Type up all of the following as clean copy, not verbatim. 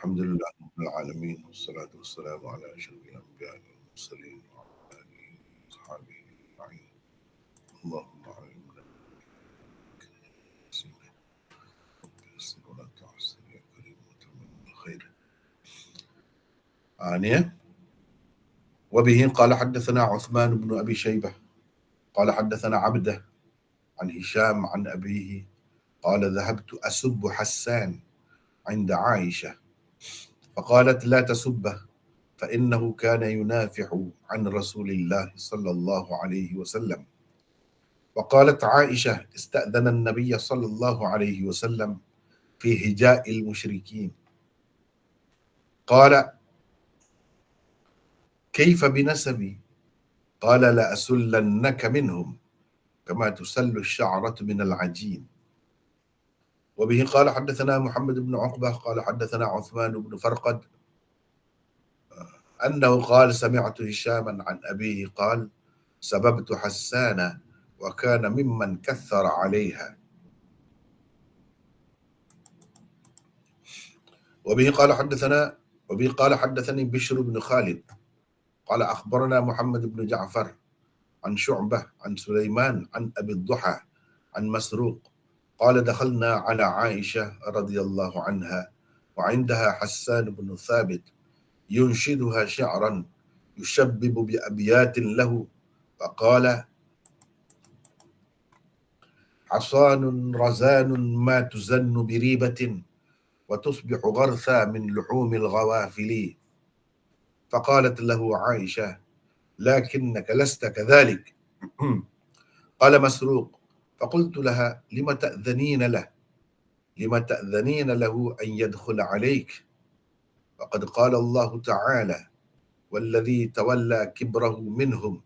Alhamdulillah rabbil alamin wassalatu wassalamu ala asyrafil anbiya'i wal mursalin wa ala alihi wa sahbihi ajma'in. Allahumma alimna yassir wa la tu'assir ya karim wa tamim bil khair. Ni ya. Wa bihi qala haddatsana Uthman bin Abi Shaybah qala haddatsana Abdah an Hisham an abihi qala dhahabtu asubbu Hassan 'inda Aisyah فقالت لا تسبه فإنه كان ينافح عن رسول الله صلى الله عليه وسلم. وقالت عائشة استأذن النبي صلى الله عليه وسلم في هجاء المشركين قال كيف بنسبي؟ قال لأسلنك منهم كما تسل الشعرة من العجين. وبه قال حدثنا محمد بن عقبة قال حدثنا عثمان بن فرقد أنه قال سمعت هشاما عن أبيه قال سببت حسان وكان ممن كثر عليها. وبه قال حدثني بشر بن خالد قال أخبرنا محمد بن جعفر عن شعبة عن سليمان عن أبي الضحى عن مسروق قال دخلنا على عائشة رضي الله عنها وعندها حسان بن ثابت ينشدها شعرا يشبب بأبيات له فقال حصان رزان ما تزن بريبة وتصبح غرثا من لحوم الغوافل. فقالت له عائشة لكنك لست كذلك. قال مسروق فقلت لها لم تأذنين له أن يدخل عليك وقد قال الله تعالى والذي تولى كبره منهم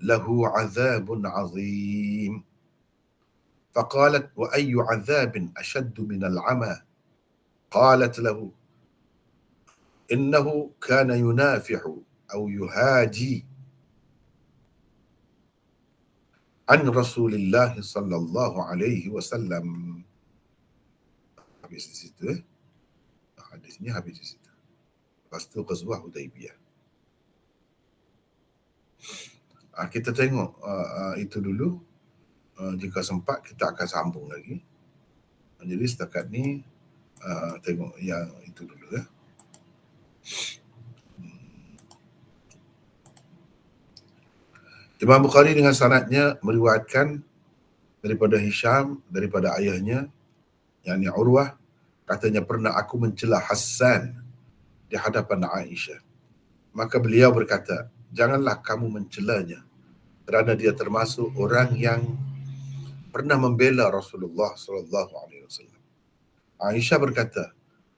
له عذاب عظيم. فقالت وأي عذاب أشد من العمى؟ قالت له إنه كان ينافح أو يهاجي عن رسول الله صلى الله عليه وسلم. Habis di situ hadisnya habis di situ. Lepas tu Ghazwah Hudaibiyah. Kita tengok itu dulu. Jika sempat kita akan sambung lagi. Jadi setakat ni tengok yang itu dulu ya. Imam Bukhari dengan sanadnya meriwayatkan daripada Hisham daripada ayahnya yakni Urwah katanya pernah aku mencela Hassan di hadapan Aisyah. Maka beliau berkata, janganlah kamu mencelanya kerana dia termasuk orang yang pernah membela Rasulullah sallallahu alaihi wasallam. Aisyah berkata,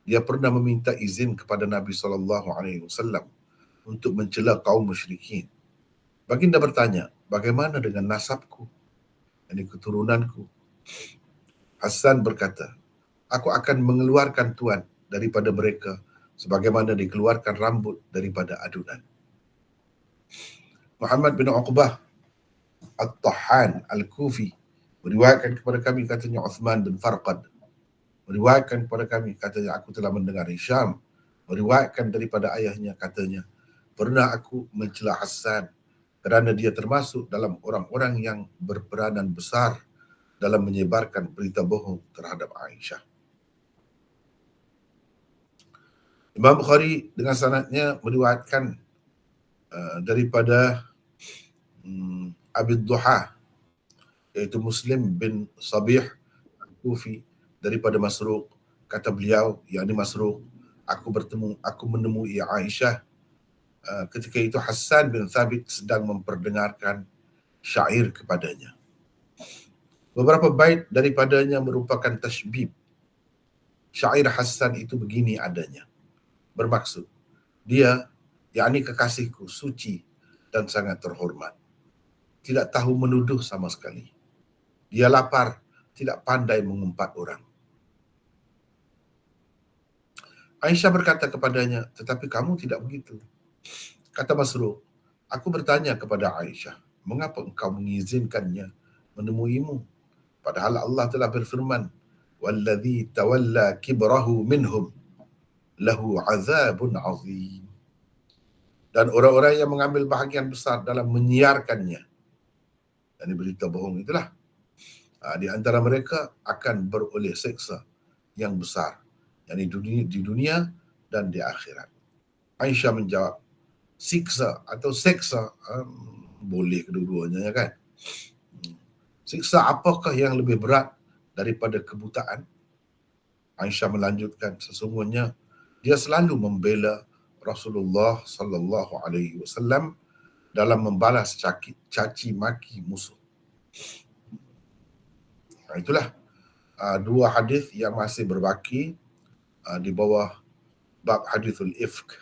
dia pernah meminta izin kepada Nabi sallallahu alaihi wasallam untuk mencela kaum musyrikin. Baginda bertanya, bagaimana dengan nasabku? Ini keturunanku. Hassan berkata, aku akan mengeluarkan tuan daripada mereka sebagaimana dikeluarkan rambut daripada adunan. Muhammad bin Uqbah At-Tahan Al-Kufi meriwayatkan kepada kami katanya Uthman bin Farqad meriwayatkan kepada kami katanya aku telah mendengar Hisham meriwayatkan daripada ayahnya katanya pernah aku mencela Hassan kerana dia termasuk dalam orang-orang yang berperanan besar dalam menyebarkan berita bohong terhadap Aisyah. Imam Bukhari dengan sanadnya meriwayatkan daripada Abi Duha iaitu Muslim bin Sabih Al-Kufi daripada Masruq. Kata beliau, yakni Masruq, aku menemui Aisyah ketika itu Hassan bin Thabit sedang memperdengarkan syair kepadanya. Beberapa bait daripadanya merupakan tashbib. Syair Hassan itu begini adanya. Bermaksud, dia, yakni kekasihku, suci dan sangat terhormat. Tidak tahu menuduh sama sekali. Dia lapar, tidak pandai mengumpat orang. Aisyah berkata kepadanya, tetapi kamu tidak begitu. Kata Masruq, aku bertanya kepada Aisyah, mengapa engkau mengizinkannya menemuimu? Padahal Allah telah berfirman, "Wallazi tawalla kibrahu minhum." lahu azabun azim. Dan orang-orang yang mengambil bahagian besar dalam menyiarkannya, dan berita bohong itulah, di antara mereka akan beroleh seksa yang besar, yakni di dunia dan di akhirat. Aisyah menjawab, siksa atau seksa, boleh kedua-duanya, ya kan? Siksa apakah yang lebih berat daripada kebutaan? Aisyah melanjutkan, sesungguhnya dia selalu membela Rasulullah sallallahu alaihi wasallam dalam membalas caci maki musuh. Itulah dua hadis yang masih berbaki di bawah bab hadithul ifk.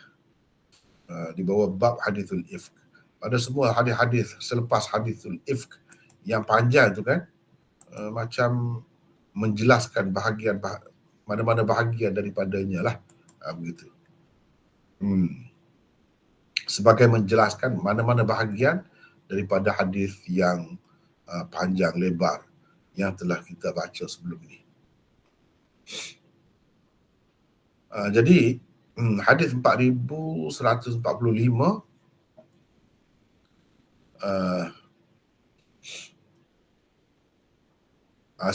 Di bawah bab hadithul ifk. Pada semua hadis-hadis selepas hadithul ifk yang panjang tu kan, macam menjelaskan bahagian mana-mana bahagian daripadanya lah, begitu. Sebagai menjelaskan mana-mana bahagian daripada hadis yang panjang lebar yang telah kita baca sebelum ini. Jadi hadis 4145,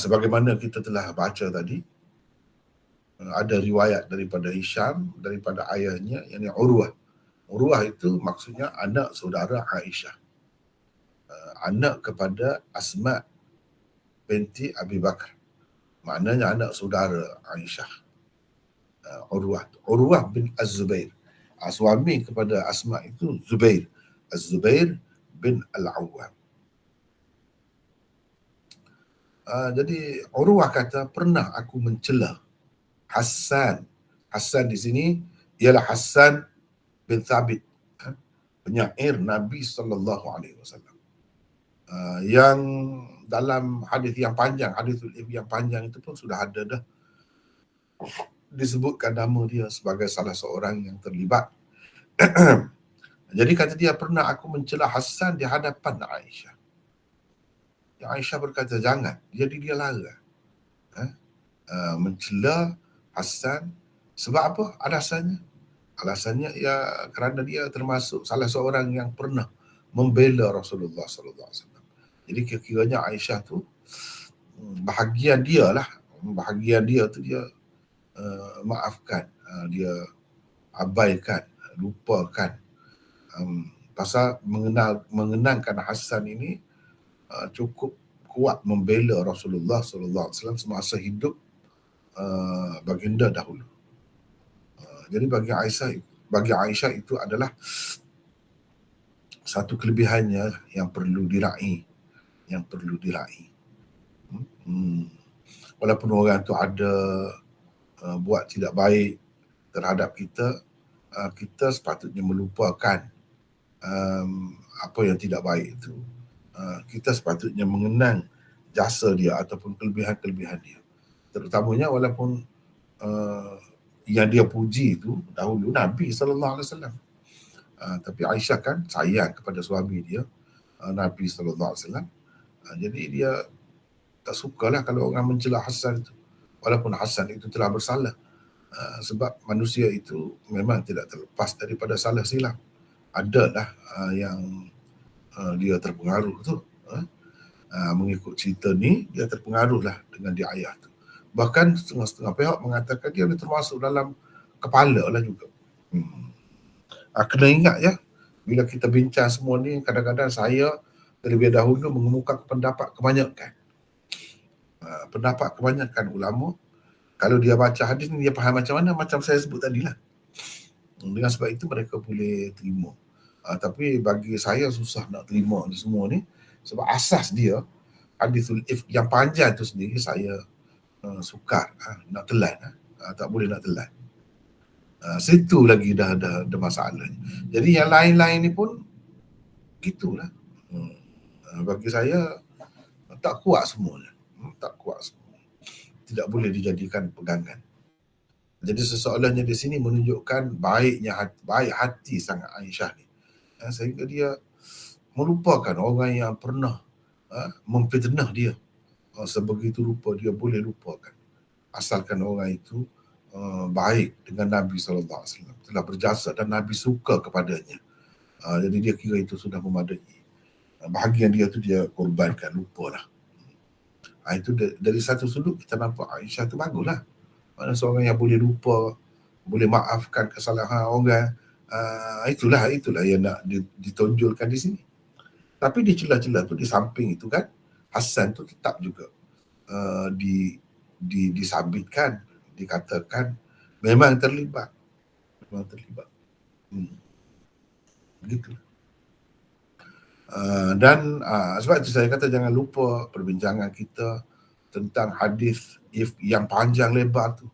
sebagaimana kita telah baca tadi, ada riwayat daripada Hisham, daripada ayahnya, yakni Urwah. Urwah itu maksudnya anak saudara Aisyah, anak kepada Asma binti Abi Bakar, maknanya anak saudara Aisyah. Urwah bin Az-Zubair, suami kepada Asma itu Zubair, Az-Zubair bin Al-Awwam. Jadi Urwah kata, pernah aku mencela Hassan. Hassan di sini ialah Hassan bin Thabit, penyair Nabi sallallahu alaihi wasallam. Yang dalam hadis yang panjang, hadis yang panjang itu pun sudah ada dah disebutkan nama dia sebagai salah seorang yang terlibat. Jadi kata dia, pernah aku mencela Hassan di hadapan Aisyah. Yang Aisyah berkata, jangan. Jadi dia larang mencela Hassan. Sebab apa alasannya? Alasannya ya kerana dia termasuk salah seorang yang pernah membela Rasulullah sallallahu alaihi wasallam. Jadi kira-kiranya Aisyah tu bahagian dia tu dia maafkan, dia abaikan, lupakan, pasal mengenangkan Hassan ini cukup kuat membela Rasulullah sallallahu alaihi wasallam semasa hidup baginda dahulu. Jadi bagi Aisyah itu adalah satu kelebihannya yang perlu diraih, Walaupun orang tu ada buat tidak baik terhadap kita, kita sepatutnya melupakan apa yang tidak baik itu. Kita sepatutnya mengenang jasa dia ataupun kelebihan-kelebihan dia. Terutamanya walaupun yang dia puji itu dahulu Nabi sallallahu alaihi wasallam. Tapi Aisyah kan sayang kepada suami dia, Nabi sallallahu alaihi wasallam. Jadi dia tak sukalah kalau orang mencela Hassan itu, walaupun Hassan itu telah bersalah. Sebab manusia itu memang tidak terlepas daripada salah silap. Adalah yang dia terpengaruh tu. Mengikut cerita ni, dia terpengaruhlah dengan dia ayah tu. Bahkan setengah-setengah pihak mengatakan dia termasuk dalam kepala lah juga. Kena ingat ya, bila kita bincang semua ni, kadang-kadang saya terlebih dahulu mengemukakan pendapat kebanyakan. Pendapat kebanyakan ulama, kalau dia baca hadis ni, dia faham macam mana, macam saya sebut tadi lah. Dengan sebab itu mereka boleh terima. Tapi bagi saya susah nak terima ni semua ni, sebab asas dia, hadithul ifk yang panjang tu sendiri saya sukar nak telan, tak boleh nak telan. Situ lagi dah masalah. Jadi yang lain-lain ni pun gitulah. Bagi saya tak kuat semuanya. Tidak boleh dijadikan pegangan. Jadi soalannya di sini menunjukkan baik hati sangat Aisyah ni, sehingga dia melupakan orang yang pernah memfitnah dia. Sebegitu rupa dia boleh lupakan, asalkan orang itu baik dengan Nabi SAW, telah berjasa dan Nabi suka kepadanya. Jadi dia kira itu sudah memadai. Bahagian dia tu dia korbankan, lupalah. Itu dari satu sudut kita nampak Aisyah tu baguslah. Mana seorang yang boleh lupa, boleh maafkan kesalahan orang. Itulah yang nak ditonjolkan di sini. Tapi di celah-celah tu, di samping itu kan, Hasan tu tetap juga disabitkan, dikatakan memang terlibat. Begitu. Dan sebab itu saya kata jangan lupa perbincangan kita tentang hadis yang panjang lebar tu.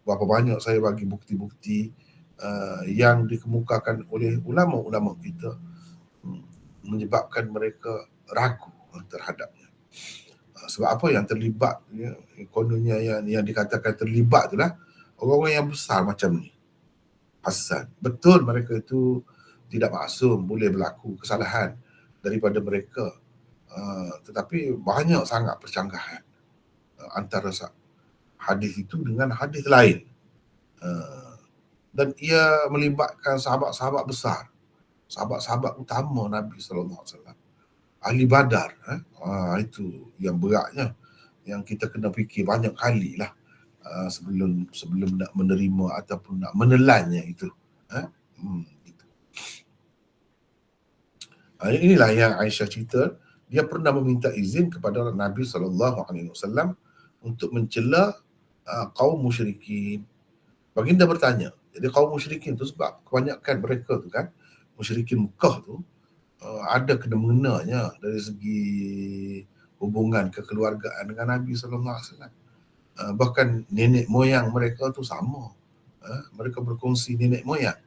Berapa banyak saya bagi bukti-bukti yang dikemukakan oleh ulama-ulama kita menyebabkan mereka ragu terhadapnya. Sebab apa yang terlibat, ya, kononnya yang dikatakan terlibat itulah orang-orang yang besar macam ni. Hasan. Betul mereka itu tidak maksum, boleh berlaku kesalahan daripada mereka. Tetapi banyak sangat percanggahan antara hadis itu dengan hadis lain. Dan ia melibatkan sahabat-sahabat besar, sahabat-sahabat utama Nabi SAW, ahli Badar. Itu yang beratnya, yang kita kena fikir banyak kali lah sebelum nak menerima ataupun nak menelannya itu. Gitu. Inilah yang Aisyah cerita. Dia pernah meminta izin kepada Nabi SAW untuk mencela kaum musyrikin. Baginda bertanya. Jadi kaum musyrikin tu sebab kebanyakan mereka tu kan, musyrikin Mekah tu ada kena-mengenanya dari segi hubungan kekeluargaan dengan Nabi SAW. Bahkan nenek moyang mereka tu sama. Mereka berkongsi nenek moyang.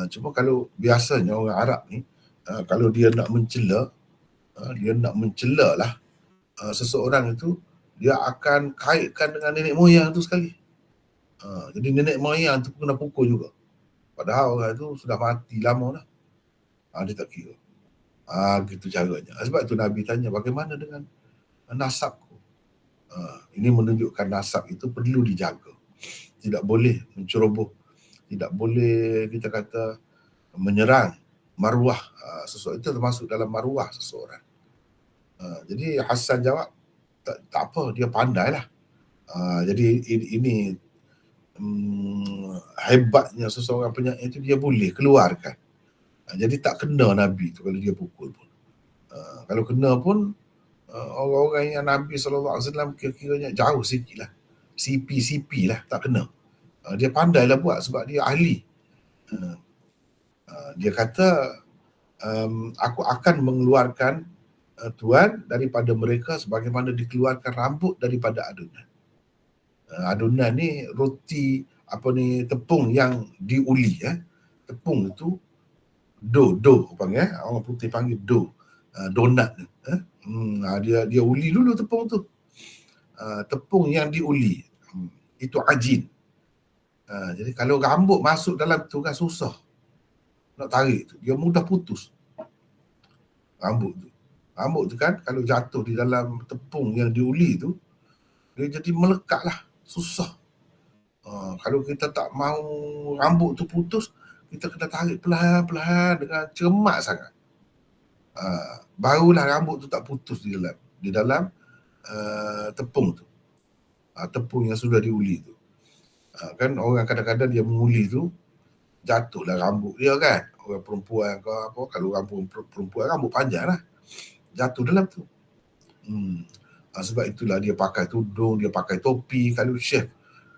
Cuma kalau biasanya orang Arab ni, kalau dia nak mencela, lah seseorang itu, dia akan kaitkan dengan nenek moyang tu sekali. Jadi nenek moyang tu kena pukul juga. Padahal orang tu sudah mati lama dah. Dia tak kira. Gitu caranya. Sebab tu Nabi tanya, bagaimana dengan nasabku? Ini menunjukkan nasab itu perlu dijaga. Tidak boleh menceroboh. Tidak boleh kita kata menyerang maruah seseorang. Itu termasuk dalam maruah seseorang. Jadi Hasan jawab, tak apa, dia pandai lah. Jadi ini hebatnya seseorang penyair itu, dia boleh keluarkan. Jadi tak kena Nabi tu kalau dia pukul pun. Kalau kena pun orang-orang yang Nabi SAW kira-kiranya jauh sikit lah. CP lah, tak kena. Dia pandai lah buat sebab dia ahli. Dia kata, aku akan mengeluarkan Tuan daripada mereka sebagaimana dikeluarkan rambut daripada adunan. Adunan ni roti tepung yang diuli. Tepung itu dough panggil, orang putih panggil dough, donat. Dia uli dulu tepung tu. Tepung yang diuli itu ajin. Jadi kalau rambut masuk dalam tu kan susah nak tarik tu, dia mudah putus rambut tu kan, kalau jatuh di dalam tepung yang diuli tu, dia jadi melekat lah, susah. Kalau kita tak mau rambut tu putus, kita kena tarik pelan-pelan dengan cermat sangat. Barulah rambut tu tak putus di dalam tepung tu. Tepung yang sudah diuli tu. Kan orang kadang-kadang dia menguli tu, jatuhlah rambut dia kan. Orang perempuan ke apa, kalau rambut perempuan rambut panjang lah, jatuh dalam tu. Sebab itulah dia pakai tudung, dia pakai topi kalau chef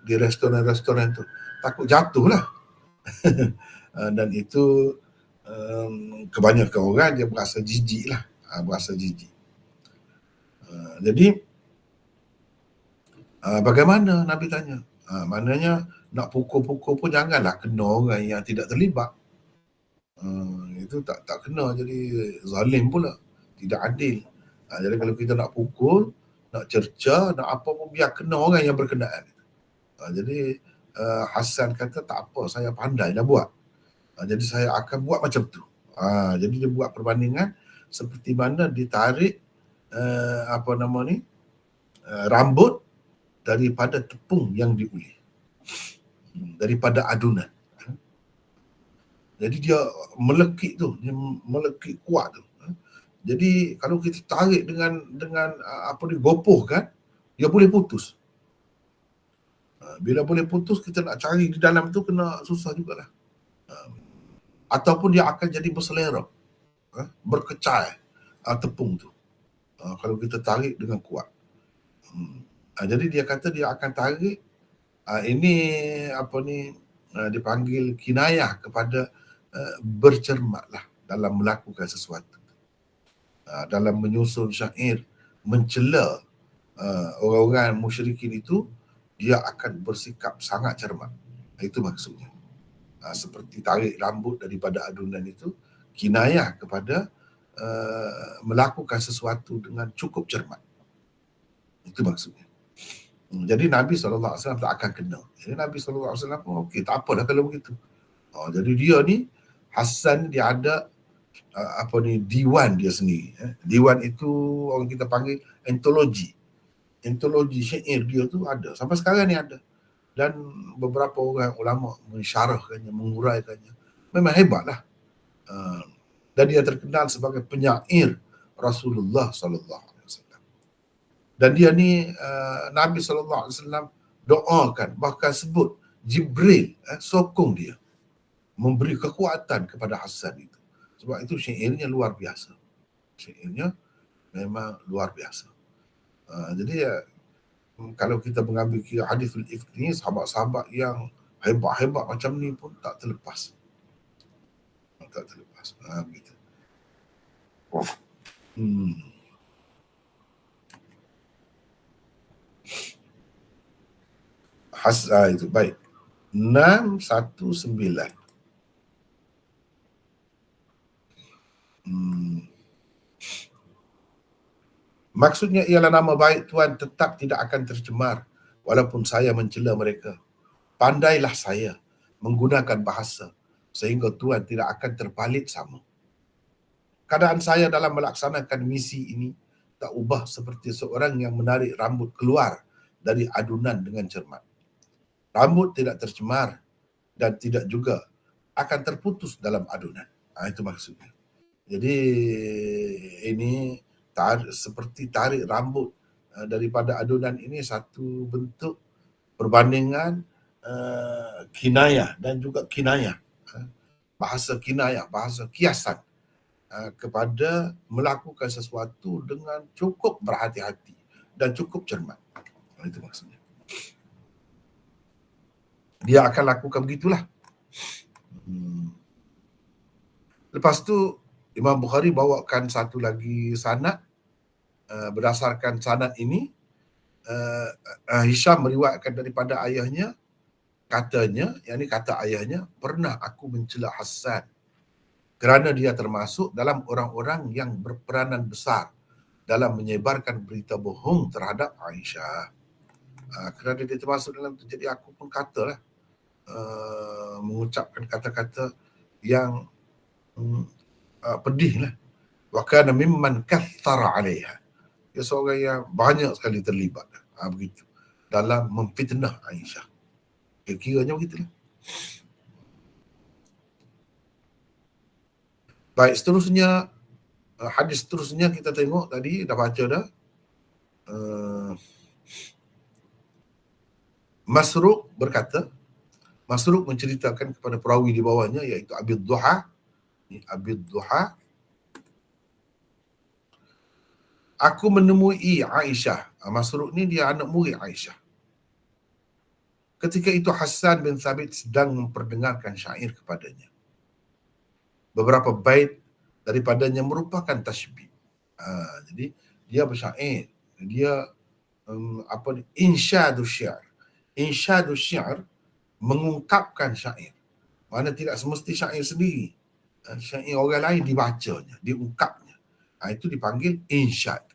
di restoran-restoran tu. Takut jatuh lah. Dan itu kebanyakan orang dia berasa jijik lah. Jadi bagaimana Nabi tanya? Maknanya nak pukul-pukul pun janganlah kena orang yang tidak terlibat. Itu tak kena, jadi zalim pula, tidak adil. Jadi kalau kita nak pukul, nak cerca, nak apa pun biar kena orang yang berkenaan. Jadi Hasan kata tak apa, saya pandai dah buat. Jadi saya akan buat macam tu. Jadi dia buat perbandingan seperti mana ditarik rambut daripada tepung yang diuli. daripada adunan. Jadi dia melekit tu, dia melekit kuat tu. Jadi kalau kita tarik dengan apa ni, gopoh kan, dia boleh putus. Bila boleh putus, kita nak cari di dalam tu kena susah jugalah. Ataupun dia akan jadi berselera, berkecai tepung tu. Kalau kita tarik dengan kuat. Jadi dia kata dia akan tarik, ini apa ni, dipanggil kinayah kepada bercermatlah dalam melakukan sesuatu. Dalam menyusun syair mencela orang-orang musyrikin itu, dia akan bersikap sangat cermat. Itu maksudnya. Seperti tarik rambut daripada adunan itu, kinayah kepada melakukan sesuatu dengan cukup cermat. Itu maksudnya. Jadi Nabi SAW tak akan kena. Jadi Nabi SAW pun okey, tak apalah kalau begitu. Jadi dia ni, Hassan dia ada apa ni, diwan dia sendiri. Diwan itu orang kita panggil antologi. Antologi syair dia tu ada. Sampai sekarang ni ada. Dan beberapa orang ulama mensyarahkannya, menguraikannya. Memang hebatlah. Dan dia terkenal sebagai penyair Rasulullah SAW. Dan dia ni Nabi SAW doakan, bahkan sebut Jibril sokong dia, memberi kekuatan kepada Hassan itu. Sebab itu syairnya luar biasa. Syairnya memang luar biasa. Jadi kalau kita mengambil kira hadithul ifk ni, sahabat-sahabat yang hebat-hebat macam ni pun tak terlepas. Tak terlepas. Begitu. Itu baik. 619. Maksudnya ialah nama baik Tuhan tetap tidak akan tercemar walaupun saya mencela mereka. Pandailah saya menggunakan bahasa sehingga Tuhan tidak akan terpalit sama. Keadaan saya dalam melaksanakan misi ini tak ubah seperti seorang yang menarik rambut keluar dari adunan dengan cermat. Rambut tidak tercemar dan tidak juga akan terputus dalam adunan. Itu maksudnya. Jadi ini seperti tarik rambut daripada adunan ini satu bentuk perbandingan kinayah dan juga kinayah. Bahasa kinayah, bahasa kiasan kepada melakukan sesuatu dengan cukup berhati-hati dan cukup cermat. Itu maksudnya. Dia akan lakukan begitulah. Lepas tu Imam Bukhari bawakan satu lagi sanad. Berdasarkan sanad ini, Hisham meriwayatkan daripada ayahnya, katanya, yakni kata ayahnya, pernah aku mencela Hassan kerana dia termasuk dalam orang-orang yang berperanan besar dalam menyebarkan berita bohong terhadap Aisyah. Kerana dia termasuk dalam itu, jadi aku pun katalah, mengucapkan kata-kata yang pedih lah. Wa kana mimman kathara 'alaiha. Dia seorang yang banyak sekali terlibat begitu dalam memfitnah Aisyah. Kira-kiranya begitulah. Baik, seterusnya hadis seterusnya kita tengok tadi dah baca dah. Masruq berkata, Masruq menceritakan kepada perawi di bawahnya iaitu Abid Duha. Abid Duha, aku menemui Aisyah. Masruq ni dia anak murid Aisyah. Ketika itu Hassan bin Thabit sedang memperdengarkan syair kepadanya. Beberapa bait daripadanya merupakan tasybih. Jadi dia bersyair. Dia insyadus syair. Insyadus syair mengungkapkan syair. Mana tidak semesti syair sendiri. Syair orang lain dibacanya, diungkapnya. Itu dipanggil insyad.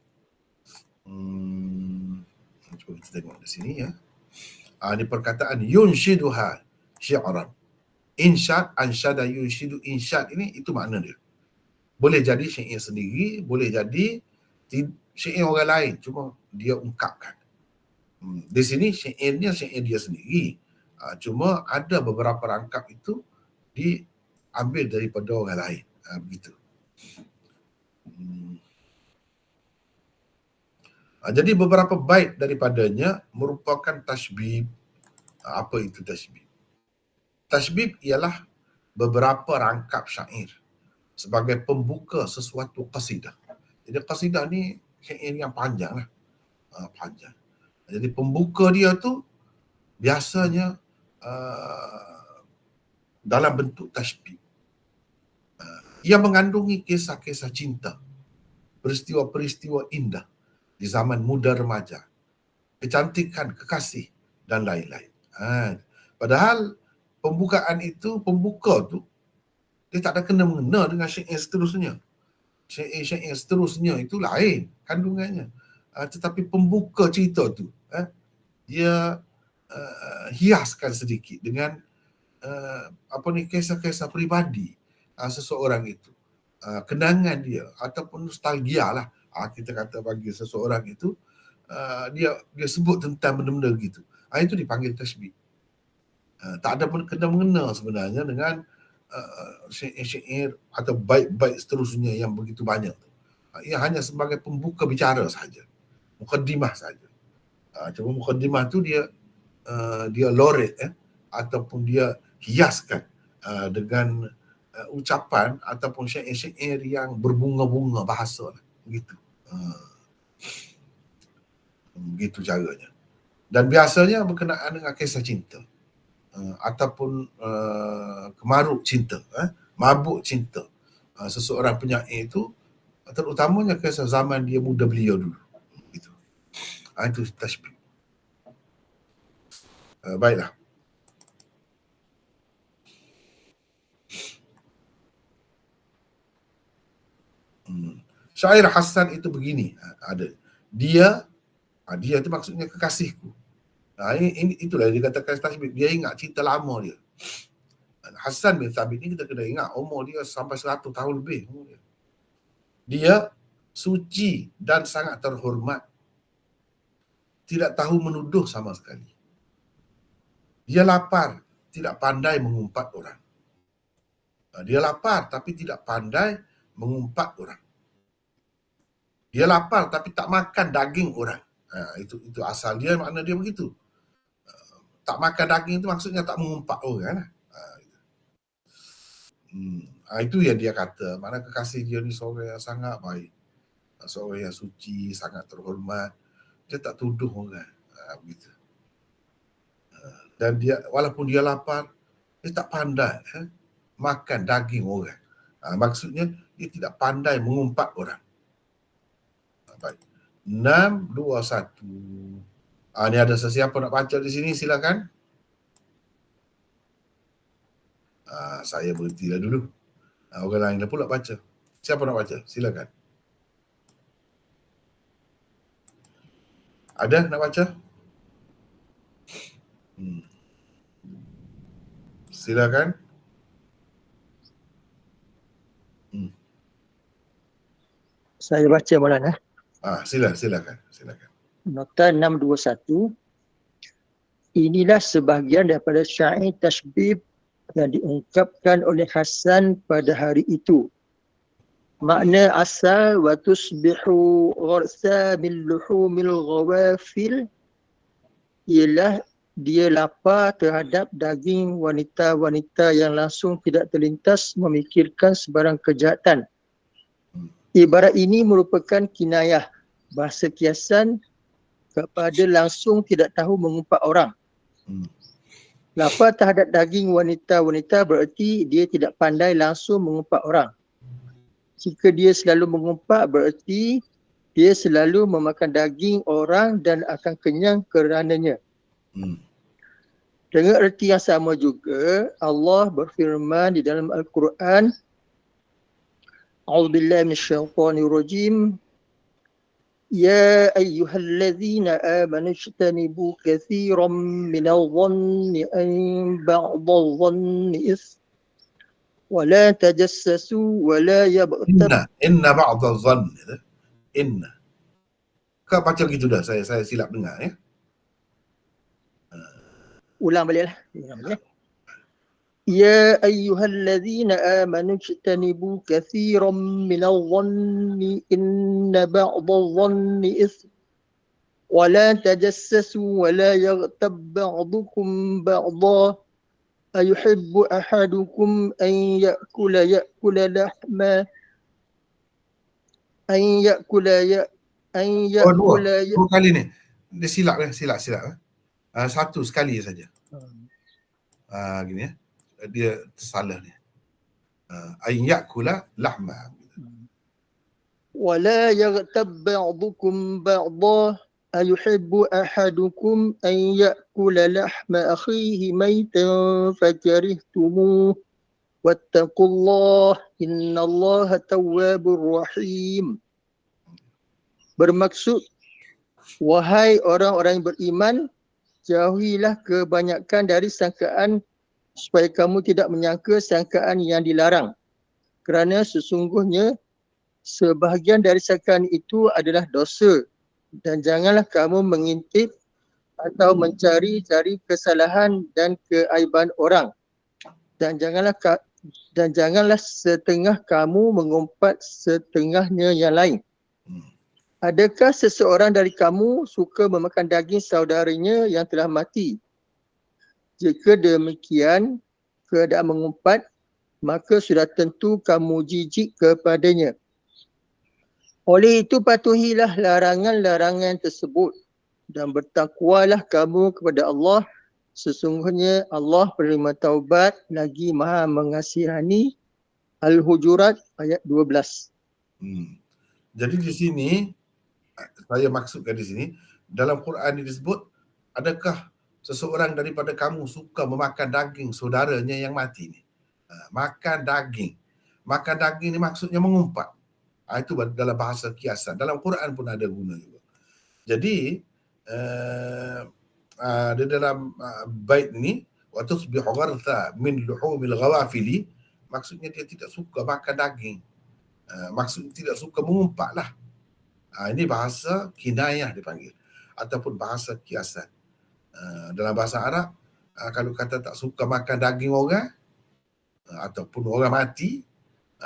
Cuba kita tengok di sini ya. Ini perkataan yunshiduha syi'ran. Insyad, ansyada yunshidu, insyad ini itu makna dia. Boleh jadi syair sendiri, boleh jadi syair orang lain, cuma dia ungkapkan. Di sini syairnya syair dia sendiri, Cuma ada beberapa rangkap itu diambil daripada orang lain. Begitu. Jadi beberapa bait daripadanya merupakan tasbib. Apa itu tasbib? Tasbib ialah beberapa rangkap syair sebagai pembuka sesuatu qasidah. Jadi qasidah ni syair yang panjang lah. Panjang. Jadi pembuka dia tu biasanya dalam bentuk tasbih. Ia mengandungi kisah-kisah cinta, peristiwa-peristiwa indah di zaman muda remaja, kecantikan, kekasih dan lain-lain. Padahal pembukaan itu, pembuka tu dia tak ada kena-mengena dengan syair seterusnya. Syair-syair seterusnya itu lain kandungannya. Tetapi pembuka cerita tu dia hiaskan sedikit dengan kisah-kisah peribadi seseorang itu, kenangan dia ataupun nostalgia lah, kita kata bagi seseorang itu, dia sebut tentang benda-benda gitu. Itu dipanggil tasbih. Tak ada kena-mengena sebenarnya dengan syair atau bait-bait seterusnya yang begitu banyak. Ia hanya sebagai pembuka bicara saja, mukaddimah saja. Cuma mukaddimah tu dia loret ataupun dia hiaskan dengan ucapan ataupun syair-syair yang berbunga-bunga bahasa lah. Begitu. Begitu caranya. Dan biasanya berkenaan dengan kisah cinta ataupun kemaruk cinta, mabuk cinta seseorang penyair itu, terutamanya kisah zaman dia muda belia dulu. Itu. Itu tasbih. Baiklah. Syair Hasan itu begini, ada. Dia itu maksudnya kekasihku. Itulah dia katakan tasbih. Dia ingat cerita lama dia. Hasan bin Thabit ni kita kena ingat umur dia sampai 100 tahun lebih. Dia suci dan sangat terhormat. Tidak tahu menuduh sama sekali. Dia lapar, tidak pandai mengumpat orang. Dia lapar tapi tidak pandai mengumpat orang. Dia lapar tapi tak makan daging orang. Itu asal dia, makna dia begitu. Tak makan daging itu maksudnya tak mengumpat orang. Itu yang dia kata. Mana kekasih dia ni seorang yang sangat baik. Seorang yang suci, sangat terhormat. Dia tak tuduh orang. Begitu. Dan dia, walaupun dia lapar, dia tak pandai makan daging orang. Maksudnya dia tidak pandai mengumpat orang. Baik. 6, 2, 1. Ni ada sesiapa nak baca di sini, silakan. Saya berhentilah dulu. Orang lain pula baca. Siapa nak baca? Silakan. Ada nak baca? Silakan. Saya baca Maulana. Silakan. Nota 621. Inilah sebahagian daripada syair tasbih yang diungkapkan oleh Hasan pada hari itu. Makna asal wa tusbihu gharsa min luhumil ghawafil ialah dia lapar terhadap daging wanita-wanita yang langsung tidak terlintas memikirkan sebarang kejahatan. Ibarat ini merupakan kinayah, bahasa kiasan kepada langsung tidak tahu mengumpat orang. Lapar terhadap daging wanita-wanita bererti dia tidak pandai langsung mengumpat orang. Jika dia selalu mengumpat bererti dia selalu memakan daging orang dan akan kenyang kerananya. Dengan erti yang sama juga Allah berfirman di dalam Al-Quran, A'udzubillahi minasyaitonir rajim. Ya ayyuhallazina amanu ijtanibu katsiran minadh dhanni an ba'dadh dhanni wa la tajassasu wa la yabtab. Inna ba'dadh dhanni. Inna. Kau baca gitu dah, saya silap dengar ya. Ulang baliklah. Ya ayyuhallazina amanu ijtanibu katsiran minadh dhanni inna ba'dadh dhanni itsm wa la tajassasu wa la yaghtab ba'dukum ba'dha ayuhibbu ahadukum an ya'kula lahma an ya'kula ya an Oh, dua. ya'kula ya Dua kali ni. Dia silap. Satu sekali saja. Gini ya. Dia tersalah ni. An ya'kula lahma. ولا يغتب بعضكم بعضا أيحب أحدكم أن يأكل لحم أخيه ميتا فكرهتموه واتقوا الله إن الله تواب رحيم. Bermaksud, wahai orang-orang yang beriman, jauhilah kebanyakan dari sangkaan supaya kamu tidak menyangka sangkaan yang dilarang. Kerana sesungguhnya sebahagian dari sangkaan itu adalah dosa, dan janganlah kamu mengintip atau mencari-cari kesalahan dan keaiban orang, dan janganlah setengah kamu mengumpat setengahnya yang lain. Adakah seseorang dari kamu suka memakan daging saudaranya yang telah mati? Jika demikian keadaan mengumpat, maka sudah tentu kamu jijik kepadanya. Oleh itu patuhilah larangan-larangan tersebut dan bertakwalah kamu kepada Allah. Sesungguhnya Allah penerima taubat lagi Maha mengasihani. Al-Hujurat ayat 12. Jadi di sini saya maksudkan di sini dalam Quran disebut, adakah seseorang daripada kamu suka memakan daging saudaranya yang mati ni? Makan daging. Makan daging ni maksudnya mengumpat. Itu dalam bahasa kiasan. Dalam Quran pun ada guna juga. Jadi di dalam bait ini, wa tusbihu ghartha min luhumil ghawafili, maksudnya dia tidak suka makan daging. Maksudnya tidak suka mengumpat lah. Ini bahasa kinayah dipanggil ataupun bahasa kiasan. Dalam bahasa Arab, kalau kata tak suka makan daging orang ataupun orang mati,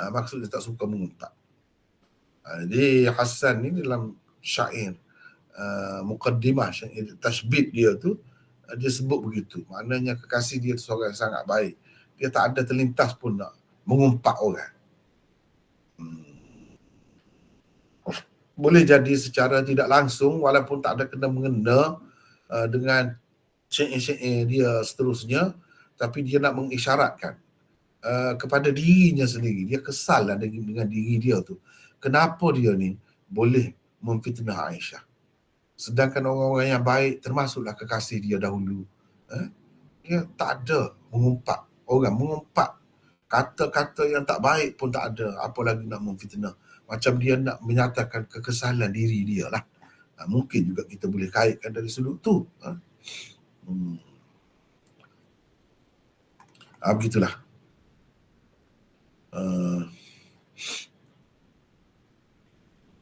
maksudnya tak suka mengumpat. Jadi Hasan ni dalam syair muqaddimah, syair tashbib dia tu, dia sebut begitu. Maknanya kekasih dia tu seorang yang sangat baik. Dia tak ada terlintas pun nak mengumpat orang. Boleh jadi secara tidak langsung walaupun tak ada kena-mengena dengan syair-syair dia seterusnya, tapi dia nak mengisyaratkan kepada dirinya sendiri. Dia kesal lah dengan diri dia tu. Kenapa dia ni boleh memfitnah Aisyah? Sedangkan orang-orang yang baik, termasuklah kekasih dia dahulu, dia tak ada mengumpat. Orang mengumpat kata-kata yang tak baik pun tak ada, apa lagi nak memfitnah. Macam dia nak menyatakan kekesalan diri dia lah. Mungkin juga kita boleh kaitkan dari sudut tu. Begitulah.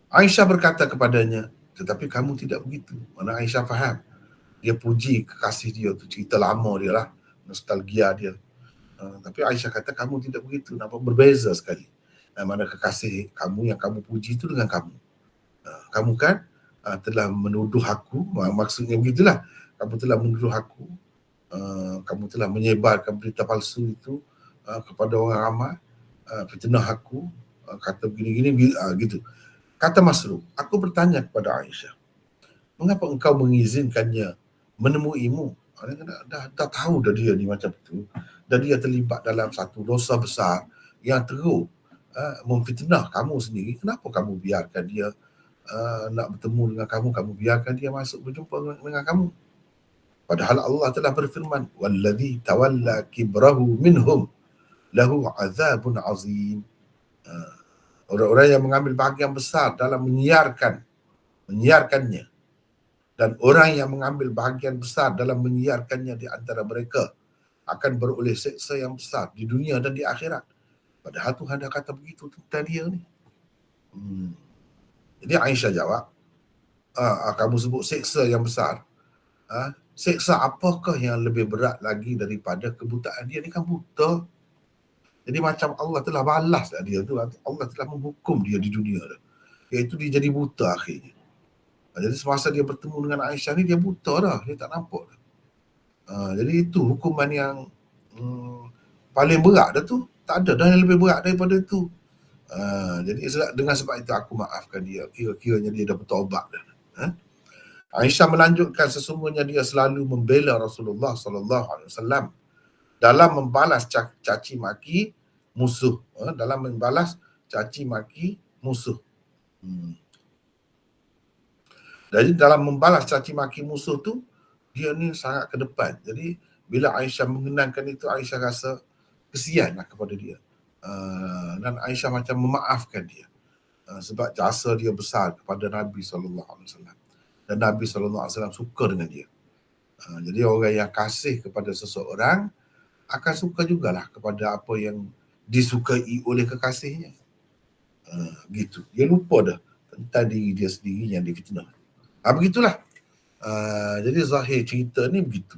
Aisyah berkata kepadanya, tetapi kamu tidak begitu. Mana Aisyah faham. Dia puji kekasih dia tu, cerita lama dia lah, nostalgia dia. Tapi Aisyah kata kamu tidak begitu, nampak berbeza sekali. Mana kekasih kamu yang kamu puji itu dengan kamu. Kamu kan telah menuduh aku, maksudnya begitulah. Kamu telah menuduh aku, kamu telah menyebarkan berita palsu itu kepada orang ramai, fitnah aku, kata begini-gini, gitu. Kata Masruq, aku bertanya kepada Aisyah, mengapa engkau mengizinkannya menemuimu? Dah tahu dah dia ni macam tu. Dan dia terlibat dalam satu dosa besar yang teruk, memfitnah kamu sendiri. Kenapa kamu biarkan dia nak bertemu dengan kamu? Kamu biarkan dia masuk berjumpa dengan kamu. Padahal Allah telah berfirman, wallazi tawalla kibrahu minhum lahu azabun azim. Orang-orang yang mengambil bahagian besar dalam menyiarkannya, dan orang yang mengambil bahagian besar dalam menyiarkannya di antara mereka akan beroleh seksa yang besar di dunia dan di akhirat. Padahal Tuhan dah kata begitu tentang dia ni. Jadi Aisyah jawab, kamu sebut seksa yang besar. Seksa apakah yang lebih berat lagi daripada kebutaan? Dia ni kan buta. Jadi macam Allah telah balas dia tu, Allah telah menghukum dia di dunia tu, iaitu dia jadi buta akhirnya. Jadi semasa dia bertemu dengan Aisyah ni, dia buta dah, dia tak nampak dah. Jadi itu hukuman yang paling berat dah tu. Tak ada dah yang lebih berat daripada itu. Jadi dengan sebab itu aku maafkan dia. Kira-kiranya dia dah bertaubat dah. Aisyah melanjutkan, sesungguhnya dia selalu membela Rasulullah SAW dalam membalas caci maki musuh. Dalam membalas caci maki musuh. Jadi dalam membalas caci maki musuh tu, dia ni sangat ke depan. Jadi bila Aisyah mengenangkan itu, Aisyah rasa kesian lah kepada dia. Dan Aisyah macam memaafkan dia. Sebab jasa dia besar kepada Nabi SAW. Dan Nabi SAW suka dengan dia. Jadi orang yang kasih kepada seseorang akan suka jugalah kepada apa yang disukai oleh kekasihnya. Gitu. Dia lupa dah tentang diri dia sendiri yang difitnah. Begitulah. Jadi zahir cerita ni begitu.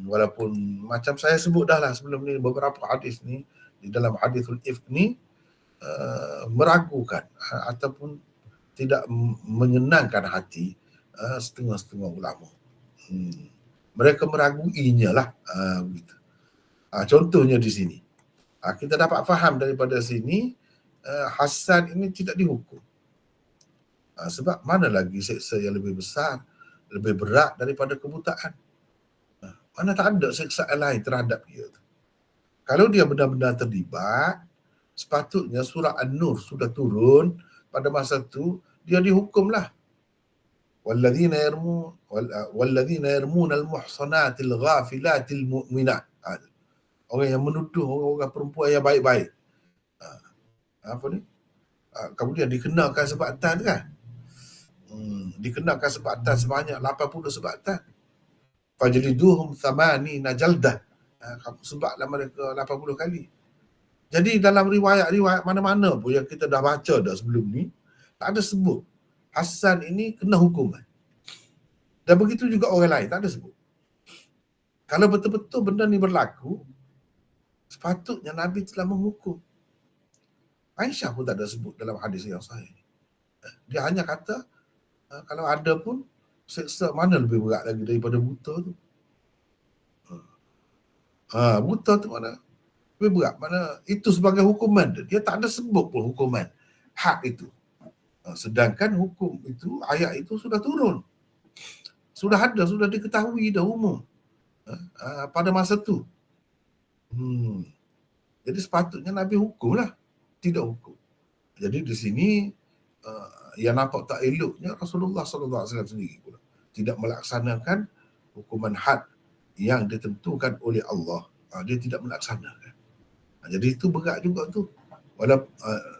Walaupun macam saya sebut dah lah sebelum ni, beberapa hadis ni, di dalam hadithul ifk ni meragukan ataupun tidak menyenangkan hati setengah-setengah ulama. Mereka meraguinya lah. Begitu. Contohnya di sini. Kita dapat faham daripada sini, Hasan ini tidak dihukum. Sebab mana lagi seksa yang lebih besar, lebih berat daripada kebutaan. Mana tak ada seksaan lain terhadap dia. Kalau dia benar-benar terlibat, sepatutnya surah An-Nur sudah turun pada masa itu, dia dihukumlah. Walladzina yarmuna al-muhsanatil ghafilatil mu'minat. Orang yang menuduh orang perempuan yang baik-baik. Apa ni? Kemudian dikenakan sebatan kan? Dikenakan sebatan sebanyak 80 sebatan. Fajliduhum thamanina jaldah. Sebablah mereka 80 kali. Jadi dalam riwayat-riwayat mana-mana pun yang kita dah baca dah sebelum ni, tak ada sebut Hasan ini kena hukuman. Dan begitu juga orang lain, tak ada sebut. Kalau betul-betul benda ni berlaku, sepatutnya Nabi telah menghukum. Aisyah pun tak ada sebut dalam hadis yang sahih. Dia hanya kata, kalau ada pun, seksa mana lebih berat lagi daripada buta tu. Buta tu mana lebih berat, mana itu sebagai hukuman dia tak ada sebut pun hukuman had itu. Sedangkan hukum itu, ayat itu sudah turun, sudah ada, sudah diketahui dah umum pada masa tu. Jadi sepatutnya Nabi hukumlah, tidak hukum. Jadi di sini yang nampak tak eloknya Rasulullah SAW sendiri pula tidak melaksanakan hukuman had yang ditentukan oleh Allah. Dia tidak melaksanakan. Jadi itu berat juga tu. Walaupun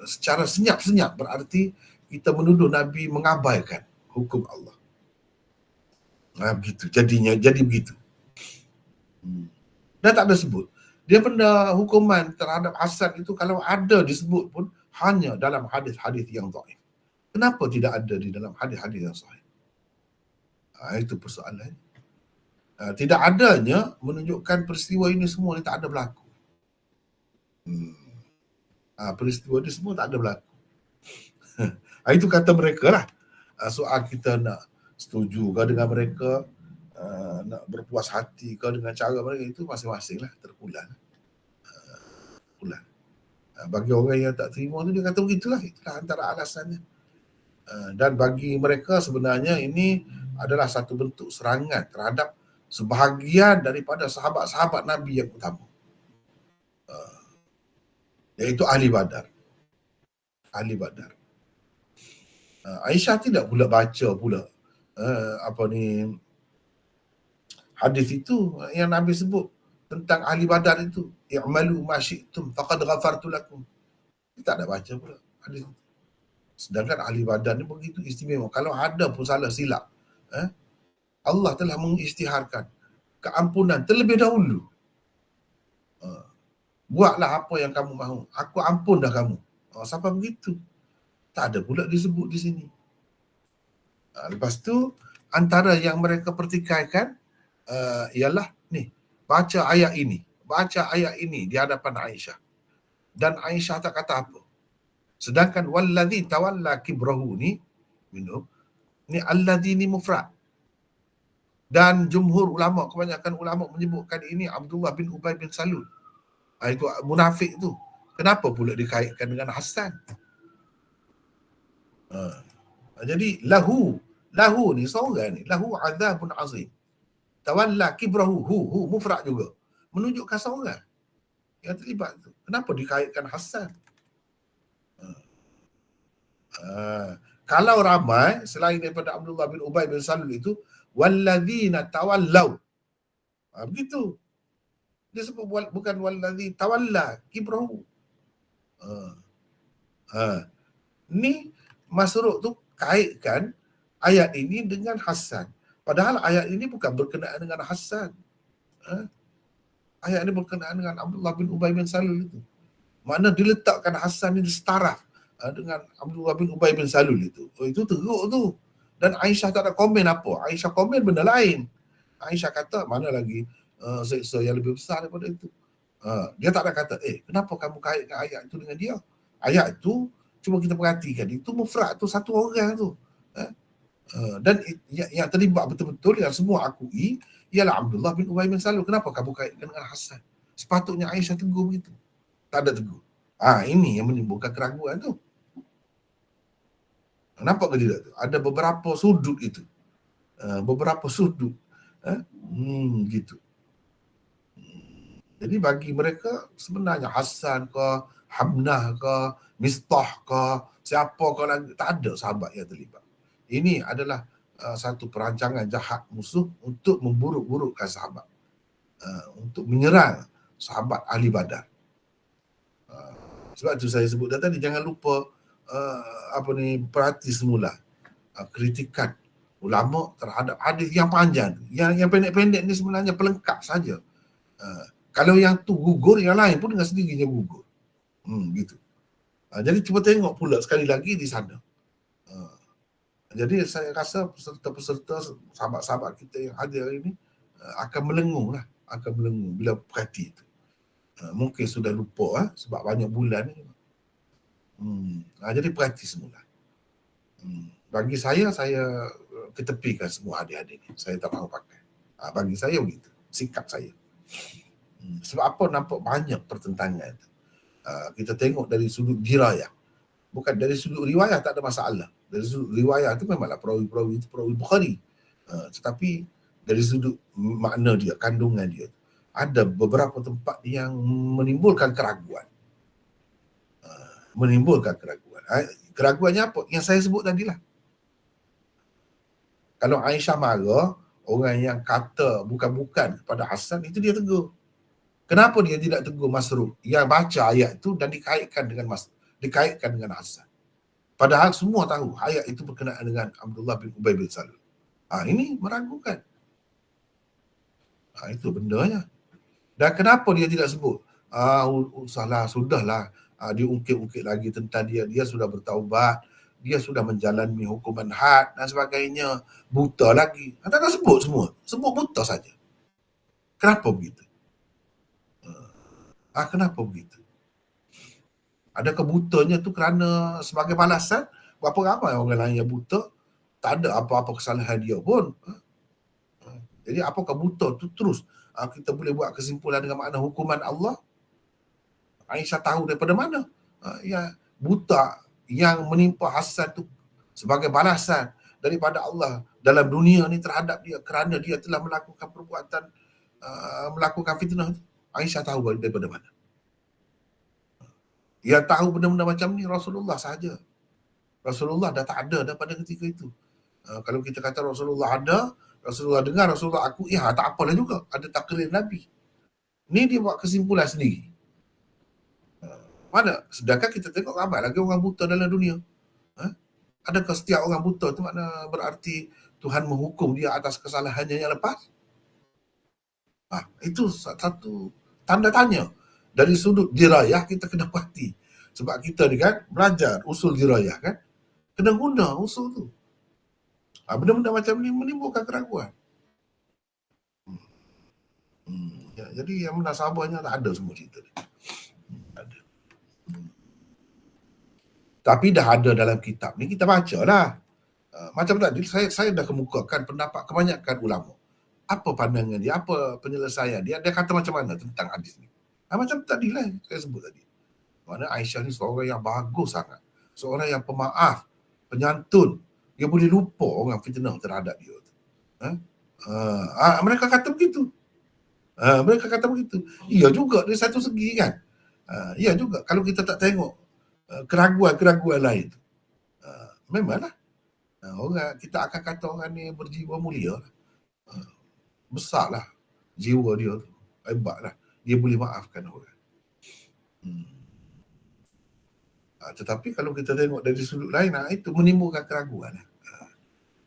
secara senyap-senyap berarti kita menuduh Nabi mengabaikan hukum Allah. Begitu. Jadinya jadi begitu. Dan tak ada sebut. Dia benda hukuman terhadap Hasan itu kalau ada disebut pun hanya dalam hadis-hadis yang dhaif. Kenapa tidak ada di dalam hadis-hadis yang sahih? Itu persoalan. Tidak adanya menunjukkan peristiwa ini semua ni tak ada berlaku. Peristiwa ini semua tak ada berlaku. Itu kata mereka lah. Soal kita nak setuju ke dengan mereka, nak berpuas hati ke dengan cara mereka, itu masing-masing lah, terpulang. Bagi orang yang tak terima tu, dia kata begitulah. Itulah antara alasannya. Dan bagi mereka sebenarnya ini adalah satu bentuk serangan terhadap sebahagian daripada sahabat-sahabat Nabi yang utama, iaitu Ahli Badar. Aisyah tidak pula baca pula hadis itu yang Nabi sebut tentang Ahli Badar itu, i'malu ma syi'tum faqad ghafartu lakum. Dia tak ada baca pula hadis itu. Sedangkan Ahli Badar ni begitu istimewa. Kalau ada pun salah silap, Allah telah mengisytiharkan keampunan terlebih dahulu. Buatlah apa yang kamu mahu, aku ampun dah kamu. Sampai begitu. Tak ada pula disebut di sini. Lepas tu antara yang mereka pertikaikan ialah ni, baca ayat ini di hadapan Aisyah. Dan Aisyah tak kata apa. Sedangkan wallazi tawalla kibrahu ni minum ni allazi ni mufrad. Dan jumhur ulama, kebanyakan ulama menyebutkan ini Abdullah bin Ubay bin Salul. Itu munafik tu. Kenapa pula dikaitkan dengan Hassan? Jadi lahu ni seorang ni, lahu azabun azim. Tawalla kibrahu, hu mufrad juga. Menunjukkan seorang yang terlibat tu. Kenapa dikaitkan Hassan? Kalau ramai selain daripada Abdullah bin Ubay bin Salul itu, walladzina tawallaw. Begitu. Dia sebut bukan wallazi tawalla kibrahu. Ni Masruq tu kaitkan ayat ini dengan Hassan. Padahal ayat ini bukan berkenaan dengan Hassan. Ayat ini berkenaan dengan Abdullah bin Ubay bin Salul itu. Makna diletakkan Hassan ini setaraf dengan Abdullah bin Ubay bin Salul itu. Itu teruk tu. Dan Aisyah tak ada komen apa. Aisyah komen benda lain. Aisyah kata mana lagi seksa yang lebih besar daripada itu. Dia tak ada kata, kenapa kamu kaitkan ayat itu dengan dia? Ayat itu, cuba kita perhatikan, itu mufrad tu satu orang tu. Dan yang terlibat betul-betul yang semua akui ialah Abdullah bin Ubay bin Salul. Kenapa kamu kaitkan dengan Hassan? Sepatutnya Aisyah tegur begitu. Tak ada tegur. Ini yang menimbulkan keraguan tu. Nampak ke tidak tu? Ada beberapa sudut itu. Beberapa sudut. Gitu. Jadi bagi mereka sebenarnya Hassan ke, Hamnah ke, Mistah ke, siapa ke lagi, tak ada sahabat yang terlibat. Ini adalah satu perancangan jahat musuh untuk memburuk-burukkan sahabat. Untuk menyerang sahabat ahli Badar. Sebab itu saya sebut tadi, jangan lupa perhati semula kritikan ulama terhadap hadis yang panjang. Yang pendek-pendek ni sebenarnya pelengkap saja. Kalau yang tu gugur, yang lain pun dengan sendirinya gugur. Gitu. Jadi cuba tengok pula sekali lagi di sana. Jadi saya rasa peserta-peserta, sahabat-sahabat kita yang hadir hari ini akan melengung bila perhati itu. Mungkin sudah lupa sebab banyak bulan ni. Jadi perhati semula. Bagi saya ketepikan semua adik-adik ni. Saya tak mahu pakai. Bagi saya begitu. Sikap saya. Sebab apa nampak banyak pertentangan. Kita tengok dari sudut dirayah. Bukan dari sudut riwayah tak ada masalah. Dari sudut riwayah tu memanglah perawi-perawi itu perawi Bukhari. Tetapi dari sudut makna dia, kandungan dia, ada beberapa tempat yang menimbulkan keraguan. Keraguannya apa? Yang saya sebut tadilah. Kalau Aisyah marah, orang yang kata bukan-bukan kepada Hassan, itu dia tegur. Kenapa dia tidak tegur Masruq yang baca ayat itu dan dikaitkan dengan Hassan? Padahal semua tahu ayat itu berkenaan dengan Abdullah bin Ubay bin Salul. Ini meragukan. Itu bendanya. Dan kenapa dia tidak sebut? Sudahlah. Dia ungkit-ungkit lagi tentang dia sudah bertaubat, dia sudah menjalani hukuman had dan sebagainya. Buta lagi. Tak ada sebut semua. Sebut buta saja. Kenapa begitu? Kenapa begitu? Adakah butanya tu kerana sebagai balasan? Berapa ramai orang lain yang buta, tak ada apa-apa kesalahan dia pun. Jadi apakah buta tu terus kita boleh buat kesimpulan dengan makna hukuman Allah? Aisyah tahu daripada mana? Buta yang menimpa Hassan tu sebagai balasan daripada Allah dalam dunia ni terhadap dia kerana dia telah melakukan perbuatan, melakukan fitnah. Aisyah tahu daripada mana? Yang tahu benda-benda macam ni Rasulullah sahaja. Rasulullah dah tak ada pada ketika itu. Kalau kita kata Rasulullah ada, Rasulullah dengar, Rasulullah akui, tak apalah juga. Ada takrir Nabi. Ni dia buat kesimpulan sendiri. Mana? Sedangkan kita tengok ramai lagi orang buta dalam dunia. Adakah setiap orang buta tu makna berarti Tuhan menghukum dia atas kesalahannya yang lepas? Itu satu tanda tanya. Dari sudut dirayah kita kena pasti. Sebab kita ni kan belajar usul dirayah kan. Kena guna usul tu. Benda-benda macam ni menimbulkan keraguan. Ya, jadi yang munasabahnya tak ada semua cerita ni. Ada. Tapi dah ada dalam kitab ni, kita baca lah. Macam tadi saya dah kemukakan pendapat kebanyakan ulama. Apa pandangan dia, apa penyelesaian dia, dia kata macam mana tentang hadis ni. Macam tadi lah saya sebut tadi. Mana Aisyah ni seorang yang bagus sangat. Seorang yang pemaaf, penyantun. Dia boleh lupa orang fitnah terhadap dia. Mereka kata begitu. Mereka kata begitu. Ya juga dari satu segi kan. Ya juga kalau kita tak tengok keraguan-keraguan lain. Memanglah. Orang kita akan kata orang ni berjiwa mulia. Besarlah jiwa dia tu. Hebatlah. Dia boleh maafkan orang. Tetapi kalau kita tengok dari sudut lain, itu menimbulkan keraguan.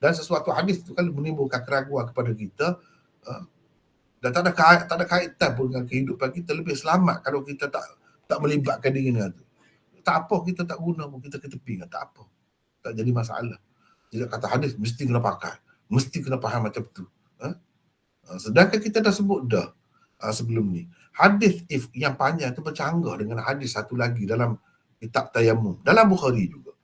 Dan sesuatu hadis tu kalau menimbulkan keraguan kepada kita, dan tak ada kaitan pun dengan kehidupan kita, lebih selamat kalau kita tak melibatkan diri dengan tu. Tak apa kita tak guna pun, kita ketepikan, tak apa. Tak jadi masalah. Tidak kata hadis mesti kena pakai, mesti kena faham macam tu. Sedangkan kita dah sebut dah sebelum ni, hadis if yang panjang tu bercanggah dengan hadis satu lagi dalam kitab Tayammum, dalam Bukhari juga.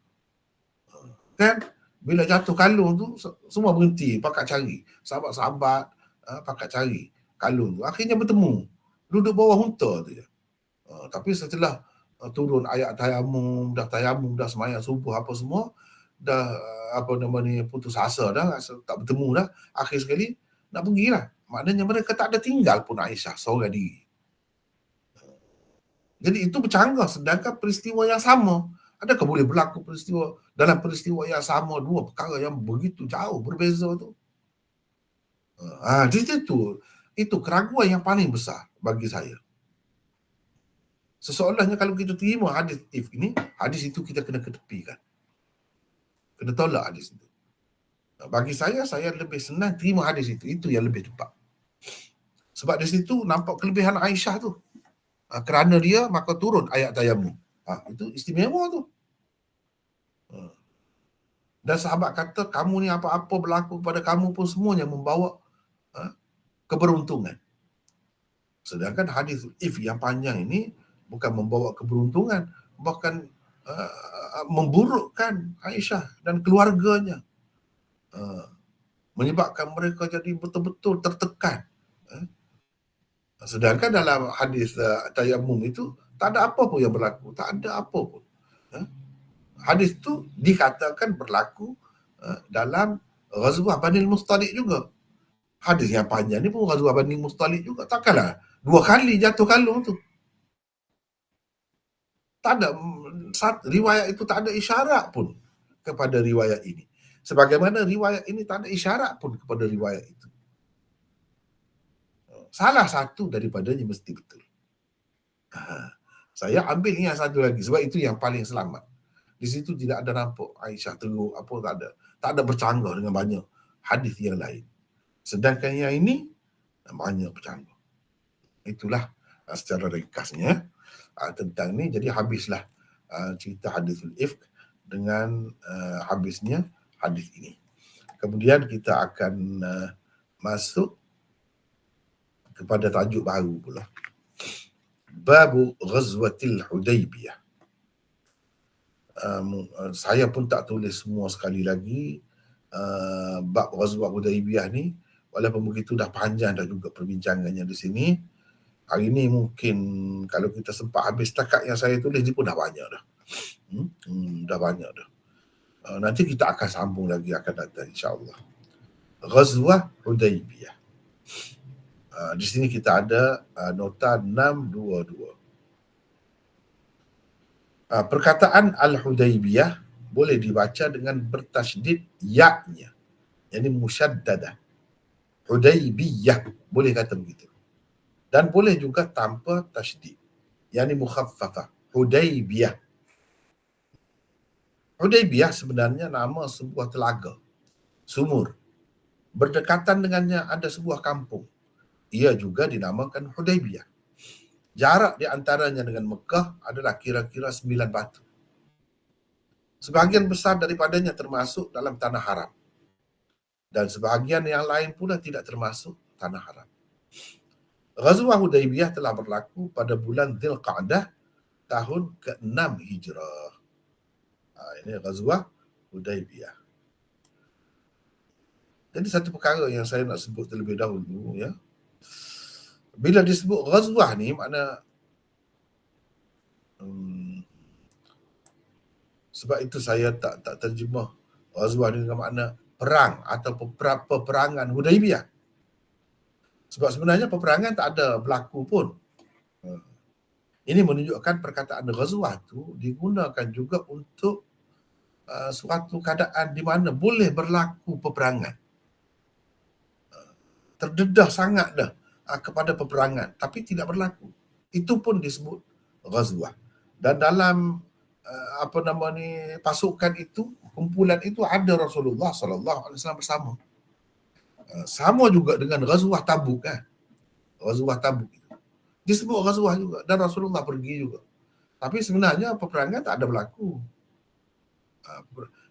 Kan bila jatuh kalung tu semua berhenti pakat cari, sahabat-sahabat pakat cari kalung tu, akhirnya bertemu duduk bawah unta tu je. Tapi setelah turun ayat Tayammum, dah sembahyang subuh apa semua, dah putus asa dah, tak bertemu dah, akhir sekali nak pergilah. Maknanya mereka tak ada tinggal pun Aisyah seorang diri. Jadi itu bercanggah, sedangkan peristiwa yang sama. Adakah boleh berlaku dalam peristiwa yang sama dua perkara yang begitu jauh berbeza tu? Di situ itu keraguan yang paling besar bagi saya. Seseolahnya kalau kita terima hadis if ini, hadis itu kita kena ketepikan. Kena tolak hadis itu. Bagi saya lebih senang terima hadis itu. Itu yang lebih tepat. Sebab di situ nampak kelebihan Aisyah tu. Kerana dia maka turun ayat Tayammum. Itu istimewa tu. Dan sahabat kata, kamu ni apa-apa berlaku kepada kamu pun semuanya membawa keberuntungan. Sedangkan hadis if yang panjang ini bukan membawa keberuntungan, bahkan memburukkan Aisyah dan keluarganya. Menyebabkan mereka jadi betul-betul tertekan. Sedangkan dalam hadis Tayammum itu tak ada apa pun yang berlaku, tak ada apa pun. Hadis tu dikatakan berlaku dalam Ghazwah Bani Mustaliq juga. Hadis yang panjang ni pun Ghazwah Bani Mustaliq juga. Takkanlah 2 kali jatuh kalung tu. Tak ada riwayat itu, tak ada isyarat pun kepada riwayat ini. Sebagaimana riwayat ini tak ada isyarat pun kepada riwayat itu. Salah satu daripadanya mesti betul. Saya ambil yang satu lagi sebab itu yang paling selamat. Di situ tidak ada nampak Aisyah teruk apa, tak ada. Tak ada bercanggah dengan banyak hadis yang lain. Sedangkan yang ini banyak bercanggah. Itulah secara ringkasnya tentang ni. Jadi habislah cerita hadisul ifk dengan habisnya hadis ini. Kemudian kita akan masuk kepada tajuk baru pula. Babu Ghazwatil Hudaybiyah. Saya pun tak tulis semua sekali lagi bab Ghazwat Hudaybiyah ni, walaupun begitu dah panjang dah juga perbincangannya di sini. Hari ni mungkin kalau kita sempat habis setakat yang saya tulis ni pun dah banyak dah. Dah banyak dah. Nanti kita akan sambung lagi akan datang insya-Allah. Ghazwah Hudaybiyah. Di sini kita ada nota 622. Perkataan Al-Hudaybiyah boleh dibaca dengan bertasydid ya-nya, yakni musyaddadah. Hudaybiyah, boleh kata begitu. Dan boleh juga tanpa tasydid, yakni mukhaffafah. Hudaybiyah. Hudaybiyah sebenarnya nama sebuah telaga, sumur. Berdekatan dengannya ada sebuah kampung. Ia juga dinamakan Hudaybiyah. Jarak di antaranya dengan Mekah adalah kira-kira 9 batu. Sebahagian besar daripadanya termasuk dalam tanah haram. dan sebahagian yang lain pula tidak termasuk tanah haram. Ghazwah Hudaybiyah telah berlaku pada bulan Dzulqa'dah tahun ke-6 Hijrah. Ini Ghazwah Hudaybiyah. Jadi satu perkara yang saya nak sebut terlebih dahulu, ya. Bila disebut ghazwah ni makna sebab itu saya tak terjemah ghazwah ni dengan makna perang atau peperangan Hudaybiyah. Sebab sebenarnya peperangan tak ada berlaku pun. Ini menunjukkan perkataan ghazwah tu digunakan juga untuk suatu keadaan di mana boleh berlaku peperangan. Terdedah sangat dah kepada peperangan tapi tidak berlaku. Itu pun disebut ghazwah. Dan dalam pasukan itu, kumpulan itu ada Rasulullah sallallahu alaihi wasallam bersama. Sama juga dengan ghazwah Tabuk kan. Ghazwah Tabuk itu disebut ghazwah juga dan Rasulullah pergi juga. Tapi sebenarnya peperangan tak ada berlaku.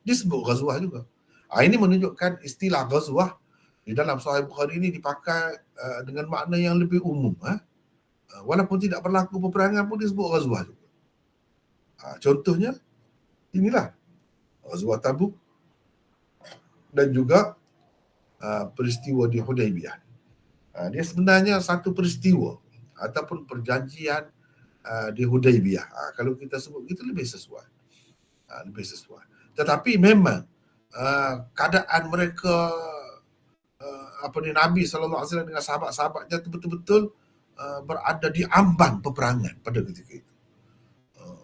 Disebut ghazwah juga. Ini menunjukkan istilah ghazwah di dalam Sahih Bukhari ini dipakai dengan makna yang lebih umum. Walaupun tidak berlaku peperangan pun disebut ghazwah juga. Contohnya inilah ghazwah Tabuk dan juga peristiwa di Hudaybiyah. Dia sebenarnya satu peristiwa ataupun perjanjian di Hudaybiyah. Kalau kita sebut itu lebih sesuai. Lebih sesuai. Tetapi memang keadaan mereka Nabi SAW dengan sahabat-sahabatnya itu betul-betul berada di ambang peperangan pada ketika itu.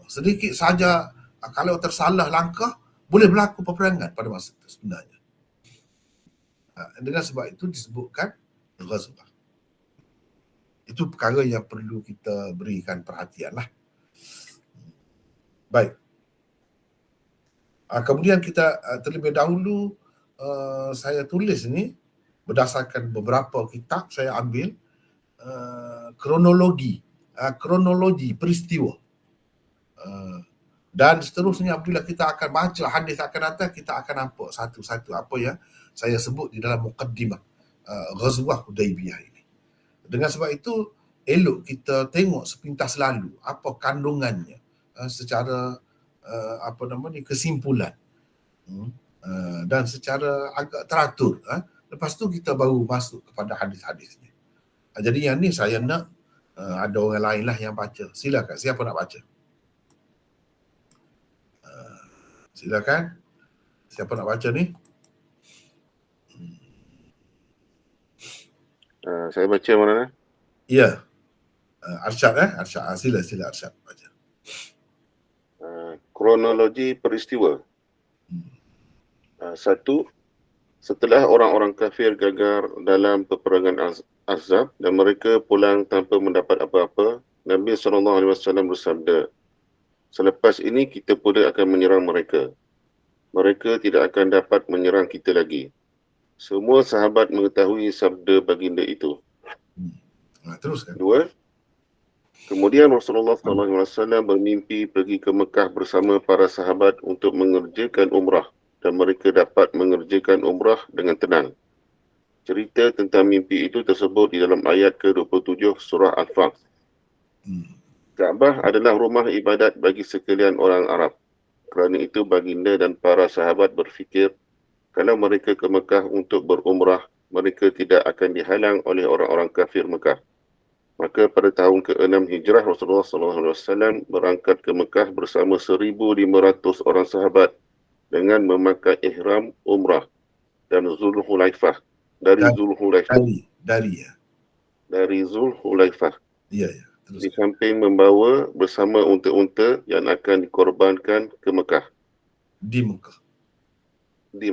Sedikit saja kalau tersalah langkah boleh berlaku peperangan pada masa itu sebenarnya. Dengan sebab itu disebutkan ghazwah. Itu perkara yang perlu kita berikan perhatian lah. Baik. Kemudian kita terlebih dahulu saya tulis ni berdasarkan beberapa kitab saya ambil kronologi peristiwa. Dan seterusnya apabila kita akan baca hadis akan datang, kita akan nampak satu-satu apa yang saya sebut di dalam muqaddimah Ghazwah Hudaybiyah ini. Dengan sebab itu elok kita tengok sepintas lalu apa kandungannya secara kesimpulan dan secara agak teratur. Lepas tu kita baru masuk kepada hadis-hadisnya. Jadi yang ni saya nak ada orang lain lah yang baca. Silakan, siapa nak baca? Silakan. Siapa nak baca ni? Saya baca mana? Ya. Arsyad Arsyad. Sila Arsyad baca. Kronologi peristiwa. 1. Setelah orang-orang kafir gagal dalam peperangan Ahzab dan mereka pulang tanpa mendapat apa-apa, Nabi SAW bersabda, "Selepas ini kita pula akan menyerang mereka. Mereka tidak akan dapat menyerang kita lagi." Semua sahabat mengetahui sabda baginda itu. Teruskan. 2. Kemudian Rasulullah SAW bermimpi pergi ke Mekah bersama para sahabat untuk mengerjakan umrah dan mereka dapat mengerjakan umrah dengan tenang. Cerita tentang mimpi itu tersebut di dalam ayat ke-27 surah Al-Fath. Kaabah adalah rumah ibadat bagi sekalian orang Arab. Kerana itu baginda dan para sahabat berfikir kalau mereka ke Mekah untuk berumrah, mereka tidak akan dihalang oleh orang-orang kafir Mekah. Maka pada tahun ke-6 Hijrah, Rasulullah SAW berangkat ke Mekah bersama 1,500 orang sahabat dengan memakai ihram umrah dan Zulhulaifah. Dari Zulhulaifah. Ya. Di samping membawa bersama unta-unta yang akan dikorbankan ke Mekah. Di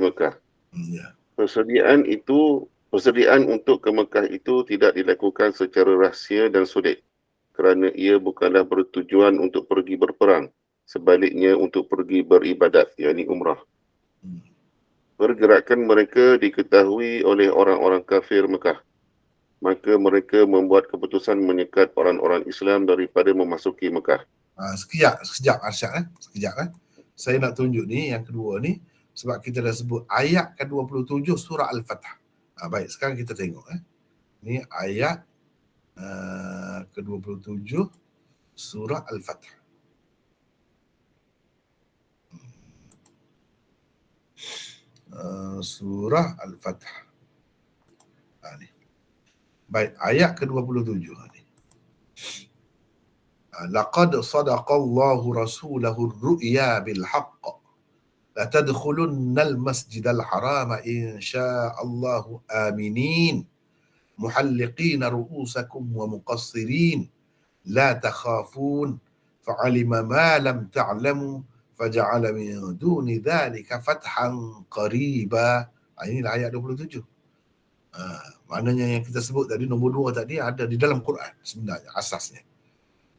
Mekah. Ya. Persediaan untuk ke Mekah itu tidak dilakukan secara rahsia dan sulit kerana ia bukanlah bertujuan untuk pergi berperang, sebaliknya untuk pergi beribadat, yakni umrah. Pergerakan mereka diketahui oleh orang-orang kafir Mekah. Maka mereka membuat keputusan menyekat orang-orang Islam daripada memasuki Mekah. Sekejap Arsyad. Sekejap. Saya nak tunjuk ni, yang kedua ni. Sebab kita dah sebut ayat ke-27 surah Al-Fath. Baik, sekarang kita tengok. Ni ayat ke-27 surah Al-Fath. Surah Al-Fath. Ni. Baik, ayat ke-27 ni. Laqad sadaqallahu rasulahu ar-ru'ya bil haqq la tadkhulunnal masjidal harama insya'allahu aminin muhalliqina ru'usakum wa muqassirin la takhafun fa'alima ma lam ta'lamu faja'ala min duni dhalika fathan qariba. Inilah ayat 27. Maknanya yang kita sebut tadi, nombor 2 tadi, ada di dalam Quran sebenarnya asasnya.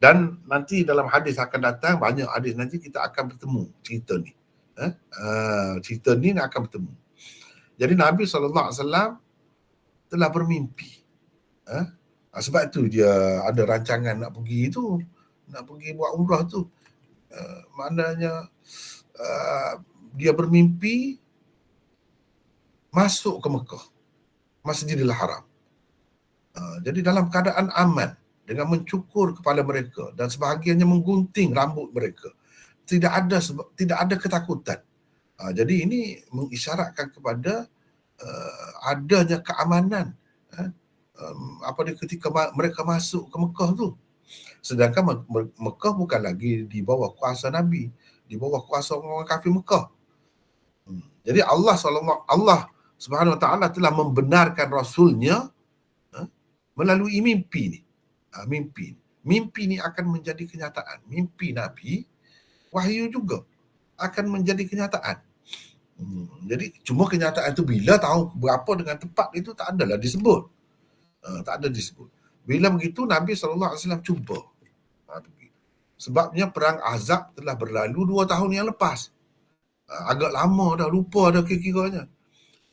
Dan nanti dalam hadis akan datang, banyak hadis nanti kita akan bertemu cerita ni. Cerita ni akan bertemu. Jadi Nabi SAW telah bermimpi. Sebab tu dia ada rancangan nak pergi tu, nak pergi buat umrah tu. Maknanya dia bermimpi masuk ke Mekah, Masjidil Haram. Jadi dalam keadaan aman, dengan mencukur kepala mereka dan sebahagiannya menggunting rambut mereka. Tidak ada ketakutan. Jadi ini mengisyaratkan kepada adanya keamanan ketika mereka masuk ke Mekah tu. Sedangkan Mekah bukan lagi di bawah kuasa Nabi, di bawah kuasa orang kafir Mekah. Jadi Allah Subhanahu Wa Taala telah membenarkan Rasulnya melalui mimpi ni. Mimpi ni akan menjadi kenyataan. Mimpi Nabi, wahyu juga akan menjadi kenyataan. Jadi cuma kenyataan itu bila, tahun berapa dengan tepat itu tak adalah disebut. Tak ada disebut. Bila begitu Nabi SAW cuba. Sebabnya perang Ahzab telah berlalu 2 tahun yang lepas. Agak lama dah, lupa dah kira-kiranya.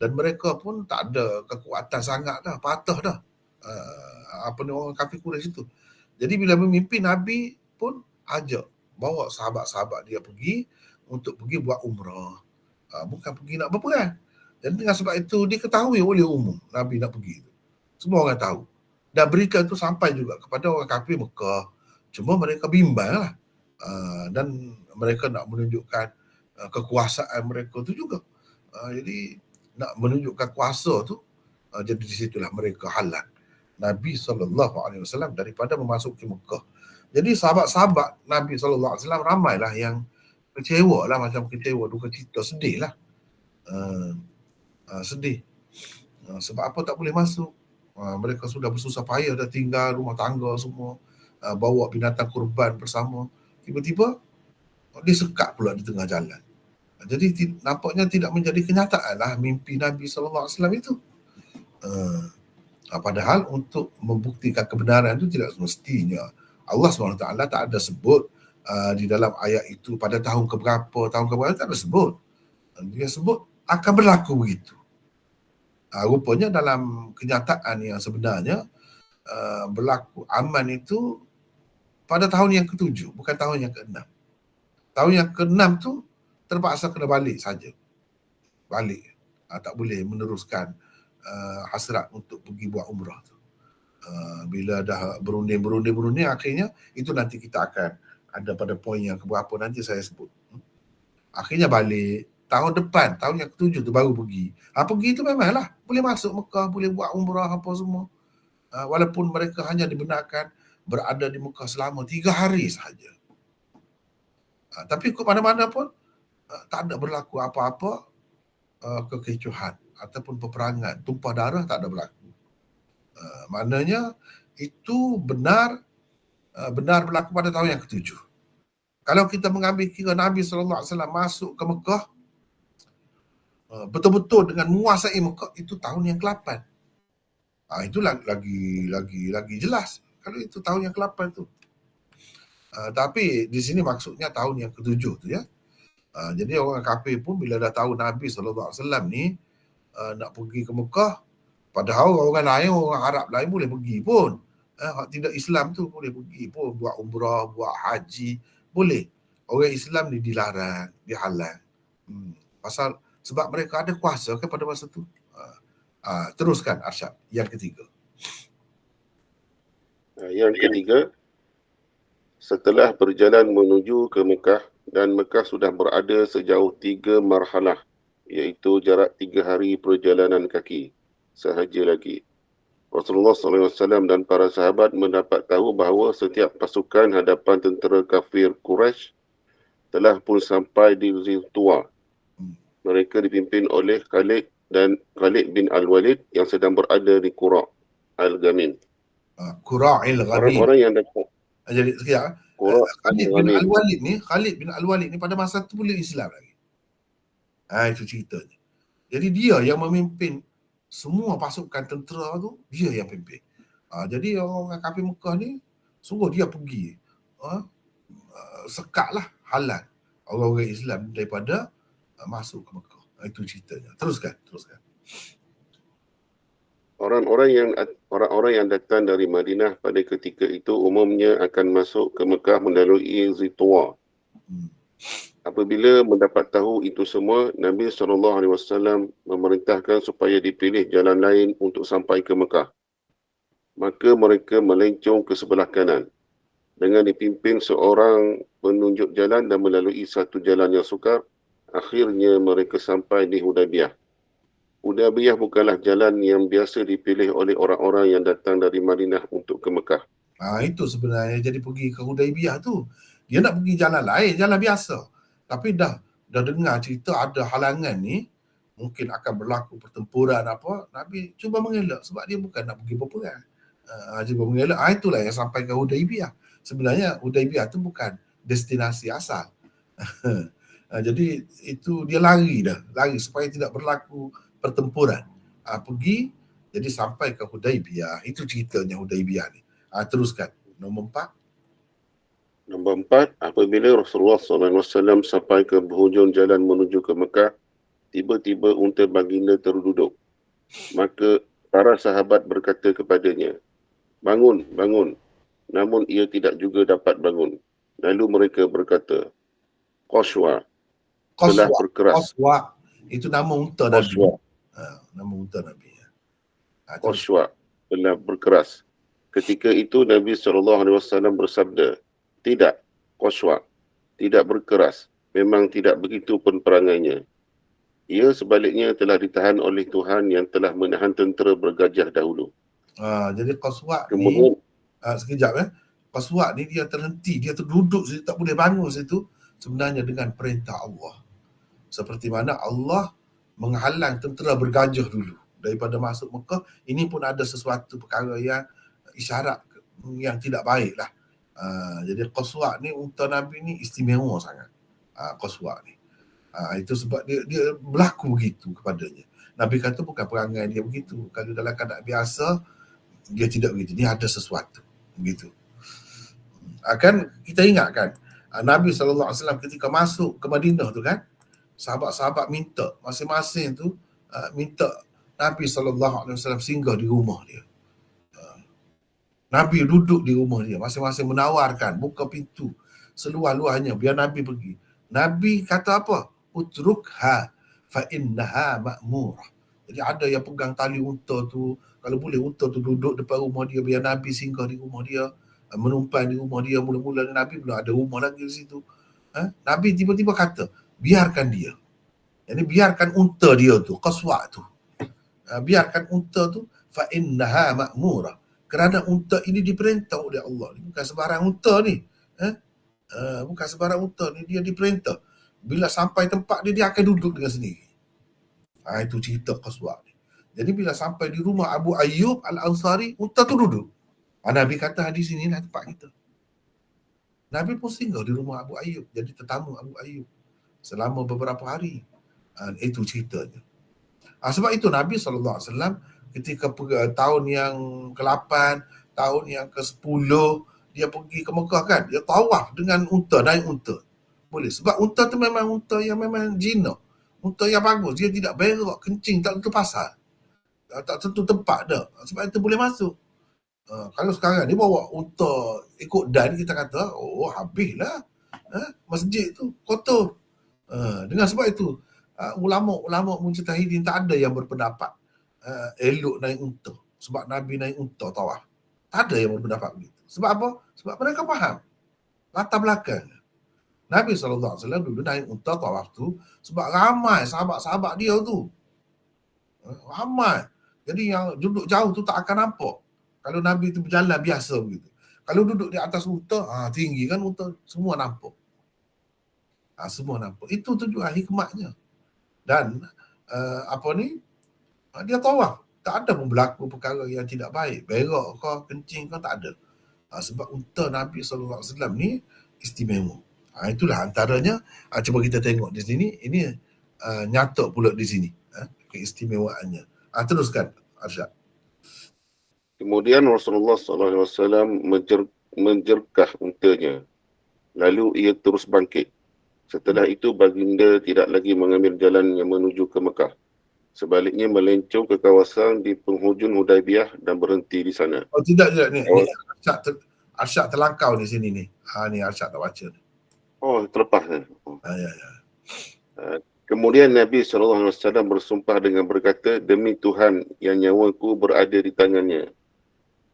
Dan mereka pun tak ada kekuatan sangat dah, patah dah. Orang kafir Quraisy itu. Jadi bila bermimpi, Nabi pun ajak bawa sahabat-sahabat dia pergi untuk pergi buat umrah. Bukan pergi nak berperang. Dan dengan sebab itu diketahui oleh umum Nabi nak pergi itu. Semua orang tahu. Dan berita itu sampai juga kepada orang kafir Mekah. Cuma mereka bimbang lah. Dan mereka nak menunjukkan kekuasaan mereka tu juga. Jadi nak menunjukkan kuasa tu, jadi di situlah mereka halang Nabi SAW daripada memasuki Mekah. Jadi sahabat-sahabat Nabi SAW ramailah yang kecewa lah, macam kecewa, duka cita, sedih lah. Sedih. Sebab apa tak boleh masuk? Mereka sudah bersusah payah, dah tinggal rumah tangga semua, bawa binatang kurban bersama. Tiba-tiba disekat pula di tengah jalan. Jadi nampaknya tidak menjadi kenyataan lah mimpi Nabi SAW itu. Padahal untuk membuktikan kebenaran itu tidak semestinya. Allah SWT tak ada sebut di dalam ayat itu pada tahun keberapa, tak ada sebut. Dia sebut akan berlaku begitu. Rupanya dalam kenyataan yang sebenarnya berlaku aman itu pada tahun yang ke-7, bukan tahun yang ke-6. Tahun yang ke-6 tu terpaksa kena balik saja. Balik. Tak boleh meneruskan hasrat untuk pergi buat umrah tu. Bila dah berunding akhirnya itu nanti kita akan ada pada poin yang keberapa nanti saya sebut. Akhirnya balik tahun depan, tahun yang ke-7 tu baru pergi. Pergi tu memanglah boleh masuk Mekah, boleh buat umrah apa semua. Walaupun mereka hanya dibenarkan berada di Mekah selama 3 hari sahaja. Tapi ke mana-mana pun tak ada berlaku apa-apa kekecohan ataupun peperangan, tumpah darah tak ada berlaku. Maknanya itu benar berlaku pada tahun yang ke-7. Kalau kita mengambil kira Nabi SAW masuk ke Mekah betul-betul dengan menguasai Mekah, itu tahun yang ke-8. Itu lagi jelas kalau itu tahun yang ke-8 tu. Tapi di sini maksudnya tahun yang ke-7 tu ya. Jadi orang kafir pun bila dah tahu Nabi SAW ni nak pergi ke Mekah, padahal orang lain, orang Arab lain boleh pergi pun. Tidak Islam tu boleh pergi pun, buat umrah, buat haji, boleh. Orang Islam ni dilarang, dihalang. Pasal Sebab mereka ada kuasa kan pada masa tu. Teruskan Arsyad, yang ketiga. Yang ketiga, setelah berjalan menuju ke Mekah dan Mekah sudah berada sejauh 3 marhalah, iaitu jarak 3 hari perjalanan kaki sahaja lagi. Rasulullah SAW dan para sahabat mendapat tahu bahawa setiap pasukan hadapan tentera kafir Quraisy telah pun sampai di Ziltuwa. Mereka dipimpin oleh Khalid bin Al-Walid yang sedang berada di Qura' Al-Ghamin. Qura'il Ghamim. Orang-orang yang dapat Jadi sekejap. Qura' Khalid bin Al-Walid ni pada masa tu boleh Islam lagi. Itu ceritanya. Jadi dia yang memimpin semua pasukan tentera tu, dia yang pimpin. Jadi orang kafir Mekah ni suruh dia pergi sekatlah halang orang-orang Islam daripada masuk ke Mekah. Itu ceritanya. Teruskan. Orang-orang yang datang dari Madinah pada ketika itu umumnya akan masuk ke Mekah melalui Ziltuwa. Apabila mendapat tahu itu semua, Nabi SAW memerintahkan supaya dipilih jalan lain untuk sampai ke Mekah. Maka mereka melencong ke sebelah kanan dengan dipimpin seorang penunjuk jalan dan melalui satu jalan yang sukar. Akhirnya mereka sampai di Hudaybiyah. Hudaybiyah bukanlah jalan yang biasa dipilih oleh orang-orang yang datang dari Madinah untuk ke Mekah. Itu sebenarnya jadi pergi ke Hudaybiyah tu. Dia nak pergi jalan lain, jalan biasa. Tapi dah dengar cerita ada halangan ni, mungkin akan berlaku pertempuran apa, Nabi cuba mengelak sebab dia bukan nak pergi berperang. Cuba mengelak. Itulah yang sampai ke Hudaybiyah. Sebenarnya Hudaybiyah tu bukan destinasi asal. Jadi itu dia lari supaya tidak berlaku pertempuran. Pergi, jadi sampai ke Hudaybiyah. Itu ceritanya Hudaybiyah ni. Teruskan. Nombor 4. Nombor 4, apabila Rasulullah SAW sampai ke penghujung jalan menuju ke Mekah, tiba-tiba unta baginda terduduk. Maka para sahabat berkata kepadanya, "Bangun, bangun." Namun ia tidak juga dapat bangun. Lalu mereka berkata, "Qaswa, telah berkeras." Qaswa. Itu nama unta Nabi. Nama unta Nabi. Qaswa, telah berkeras. Ketika itu Nabi SAW bersabda, "Tidak, Qaswa, tidak berkeras. Memang tidak begitu pun perangainya. Ia sebaliknya telah ditahan oleh Tuhan yang telah menahan tentera bergajah dahulu." Jadi Qaswa Kemudian, ni, sekejap Qaswa ni dia terhenti, dia terduduk situ, tak boleh bangun situ, sebenarnya dengan perintah Allah. Seperti mana Allah menghalang tentera bergajah dulu daripada masuk Mekah. Ini pun ada sesuatu perkara yang isyarat yang tidak baik lah. Jadi Qaswa ni, unta Nabi ni istimewa sangat. Qaswa ni. Itu sebab dia berlaku begitu kepadanya. Nabi kata bukan perangai dia begitu. Kalau dalam keadaan biasa, dia tidak begitu. Dia ada sesuatu. Begitu. Kan kita ingat kan, Nabi SAW ketika masuk ke Madinah tu kan, sahabat-sahabat minta, masing-masing tu minta Nabi SAW singgah di rumah dia. Nabi duduk di rumah dia, masing-masing menawarkan, buka pintu seluar-luarnya biar Nabi pergi. Nabi kata apa? Utrukha fa innaha ma'murah. Jadi ada yang pegang tali unta tu, kalau boleh unta tu duduk depan rumah dia biar Nabi singgah di rumah dia, menumpang di rumah dia. Mula-mula Nabi belum ada rumah lagi di situ. Nabi tiba-tiba kata, biarkan dia. Jadi biarkan unta dia tu, Qaswa tu. Biarkan unta tu, fa innaha ma'murah. Kerana unta ini diperintah oleh Allah. Bukan sebarang unta ni. Bukan sebarang unta ni, dia diperintah. Bila sampai tempat dia akan duduk dengan sendiri. Itu cerita Qaswa ni. Jadi bila sampai di rumah Abu Ayyub Al-Ansari, unta tu duduk. Nabi kata hadis inilah tempat kita. Nabi pun singgah di rumah Abu Ayyub, jadi tetamu Abu Ayyub selama beberapa hari. Itu ceritanya. Sebab itu Nabi SAW ketika tahun yang ke-8, tahun yang ke-10, dia pergi ke Mekah kan, dia tawaf dengan unta, naik unta. Boleh. Sebab unta tu memang unta yang memang jinak. Unta yang bagus. Dia tidak berak, kencing, tak tentu pasal. Tak tentu tempat dah. Sebab itu boleh masuk. Kalau sekarang ni bawa unta ikut dan, kita kata, habislah. Masjid tu kotor. Dengan sebab itu, ulama mujtahidin tak ada yang berpendapat elok naik unta sebab Nabi naik unta tawaf. Tak ada yang berpendapat begitu. Sebab apa? Sebab mereka faham latar belakang. Nabi SAW dulu naik unta tawaf tu sebab ramai sahabat-sahabat dia tu. Ramai. Jadi yang duduk jauh tu tak akan nampak. Kalau Nabi tu berjalan biasa begitu. Kalau duduk di atas unta, tinggi kan unta, semua nampak. Semua nampak. Itu tujuan hikmahnya. Dan dia tawaf. Tak ada pun berlaku perkara yang tidak baik. Berak ke, kencing ke, tak ada. Sebab unta Nabi SAW ni istimewa. Itulah antaranya. Cuba kita tengok di sini. Ini nyata pula di sini. Keistimewaannya. Teruskan, Arsyad. Kemudian Rasulullah SAW menjerkah untanya. Lalu ia terus bangkit. Setelah itu baginda tidak lagi mengambil jalan yang menuju ke Mekah. Sebaliknya melencong ke kawasan di penghujung Hudaibiyah dan berhenti di sana. Oh tidak. Ni Arsyad terlangkau di sini ni. Ni Arsyad tak baca. Oh, terlepas. Ya. Kemudian Nabi SAW bersumpah dengan berkata, demi Tuhan yang nyawaku berada di tangannya.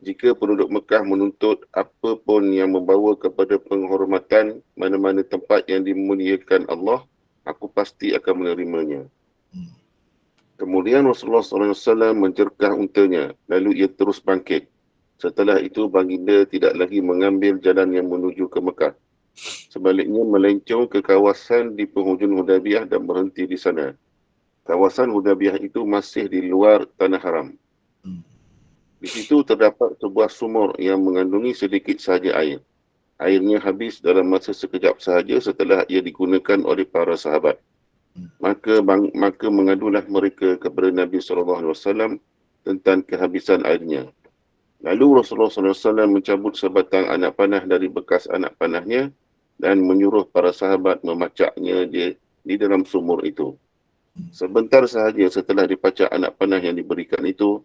Jika penduduk Mekah menuntut apa pun yang membawa kepada penghormatan mana-mana tempat yang dimuliakan Allah, aku pasti akan menerimanya. Kemudian Rasulullah SAW menjerkah untanya, lalu ia terus bangkit. Setelah itu baginda tidak lagi mengambil jalan yang menuju ke Mekah. Sebaliknya melencong ke kawasan di penghujung Hudaibiyah dan berhenti di sana. Kawasan Hudaibiyah itu masih di luar tanah haram. Di situ terdapat sebuah sumur yang mengandungi sedikit sahaja air. Airnya habis dalam masa sekejap sahaja setelah ia digunakan oleh para sahabat. Maka mengadulah mereka kepada Nabi SAW tentang kehabisan airnya. Lalu Rasulullah SAW mencabut sebatang anak panah dari bekas anak panahnya dan menyuruh para sahabat memacaknya di dalam sumur itu. Sebentar sahaja setelah dipacak anak panah yang diberikan itu,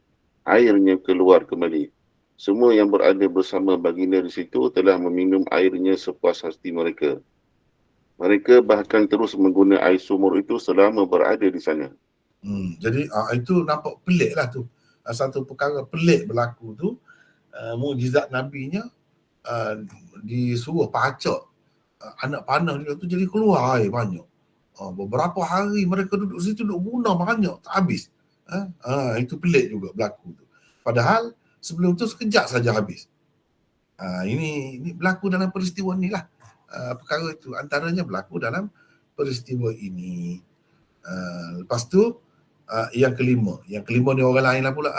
airnya keluar kembali. Semua yang berada bersama baginda di situ telah meminum airnya sepuas hati mereka. Mereka bahkan terus menggunakan air sumur itu selama berada di sana. Jadi itu nampak pelik lah tu. Satu perkara pelik berlaku tu, mukjizat Nabi-nya disuruh pacak anak panah dia tu jadi keluar air banyak. Beberapa hari mereka duduk situ, duduk guna banyak, tak habis. Itu pelik juga berlaku tu. Padahal sebelum tu sekejap saja habis. Ini berlaku dalam peristiwa ni lah. Perkara itu antaranya berlaku dalam peristiwa ini. Lepas tu yang kelima ni orang lain lah pula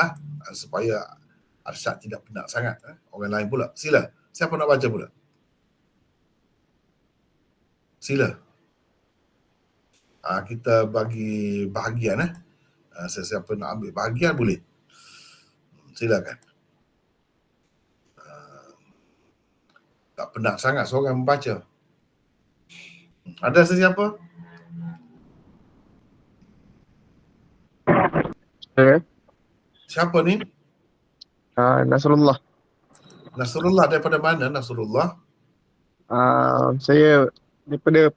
supaya Arsyad tidak penat sangat. Orang lain pula. Sila. Siapa nak baca pula? Sila. Kita bagi bahagian. Sesiapa nak ambil bahagian boleh. Silakan. Tak penat sangat seorang membaca. Ada sesiapa? Siapa ni? Nasrullah. Nasrullah daripada mana Nasrullah? Saya daripada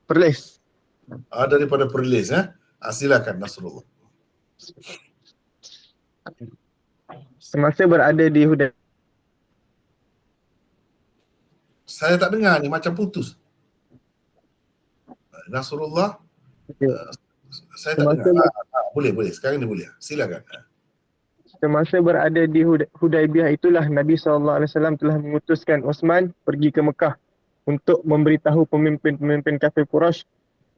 Perlis. Daripada Perlis. Silakan Nasrullah. Semasa berada di Hudaibiyah. Saya tak dengar ni, macam putus. Nasrullah. Saya tak dengar. Boleh. Sekarang ni boleh. Silakan. Semasa berada di Hudaibiyah itulah Nabi SAW telah mengutuskan Osman pergi ke Mekah untuk memberitahu pemimpin-pemimpin kafir Quraisy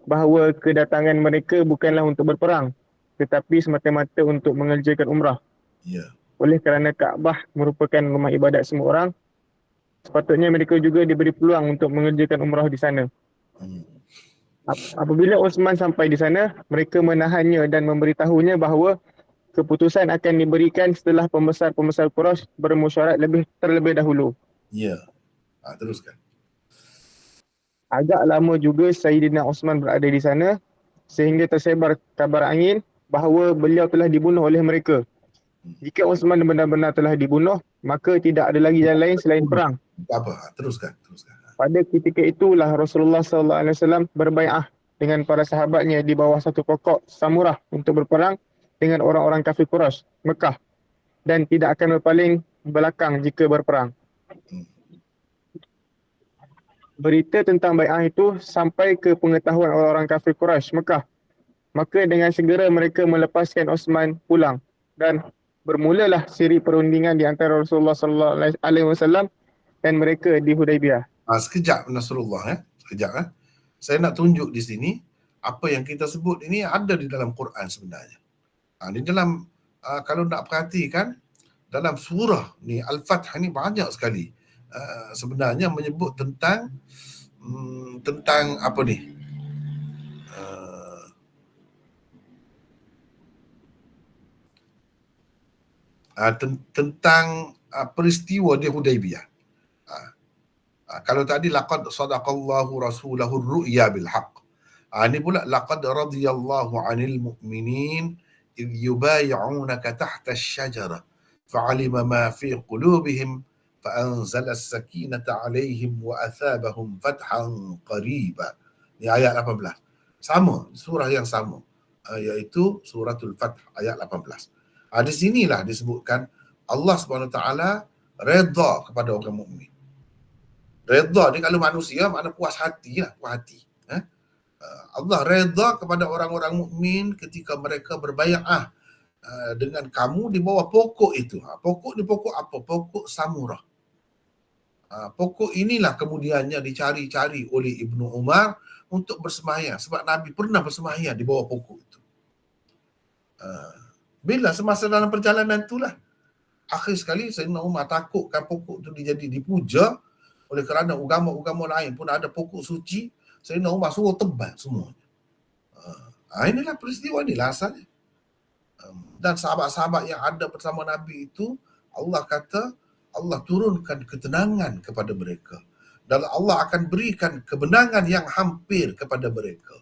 bahawa kedatangan mereka bukanlah untuk berperang tetapi semata-mata untuk mengerjakan umrah. Ya. Oleh kerana Kaabah merupakan rumah ibadat semua orang, sepatutnya mereka juga diberi peluang untuk mengerjakan umrah di sana. Apabila Osman sampai di sana, mereka menahannya dan memberitahunya bahawa keputusan akan diberikan setelah pembesar-pembesar Quraisy bermusyawarah terlebih dahulu. Ya. Teruskan. Agak lama juga Sayyidina Osman berada di sana sehingga tersebar kabar angin bahawa beliau telah dibunuh oleh mereka. Jika Osman benar-benar telah dibunuh, maka tidak ada lagi jalan lain selain perang. Apa? Teruskan. Pada ketika itulah Rasulullah SAW berbai'ah dengan para sahabatnya di bawah satu pokok samurah untuk berperang dengan orang-orang kafir Quraisy Mekah dan tidak akan berpaling belakang jika berperang. Berita tentang bai'ah itu sampai ke pengetahuan orang-orang kafir Quraisy Mekah. Maka dengan segera mereka melepaskan Osman pulang dan bermulalah siri perundingan di antara Rasulullah sallallahu alaihi wasallam dan mereka di Hudaibiyah. Sekejap Nasrullah sekejap Saya nak tunjuk di sini apa yang kita sebut ini ada di dalam Quran sebenarnya. Di dalam kalau nak perhatikan dalam surah ni Al-Fath ni banyak sekali sebenarnya menyebut tentang apa ni? Tentang peristiwa di Hudaibiyah. Kalau tadi laqad sadaqallahu rasulahu ar-ru'ya bil haqq. Ini pula laqad radiyallahu 'anil mu'minin idh yubay'unaka tahta asy-syajarah fa'alima ma fi qulubihim fa'anzala as-sakinata 'alaihim wa athabahum fathan qariba. Ini ayat 18. Sama, surah yang sama, iaitu suratul Fath ayat 18. Di sinilah disebutkan Allah Subhanahu Wa Taala redha kepada orang mukmin. Redha ni kalau manusia makna puas hati lah, puas hati. Allah redha kepada orang-orang mukmin ketika mereka berbai'ah dengan kamu di bawah pokok itu. Pokok ni pokok apa? Pokok samurah. Pokok inilah kemudiannya dicari-cari oleh Ibnu Umar untuk bersembahyang sebab Nabi pernah bersembahyang di bawah pokok itu. Bila semasa dalam perjalanan itulah akhir sekali Sayyidina Umar takutkan pokok itu dijadi dipuja oleh kerana agama-agama lain pun ada pokok suci. Sayyidina Umar suruh tebal semuanya. Inilah peristiwa ni lah asalnya. Dan sahabat-sahabat yang ada bersama Nabi itu, Allah kata Allah turunkan ketenangan kepada mereka dan Allah akan berikan kemenangan yang hampir kepada mereka.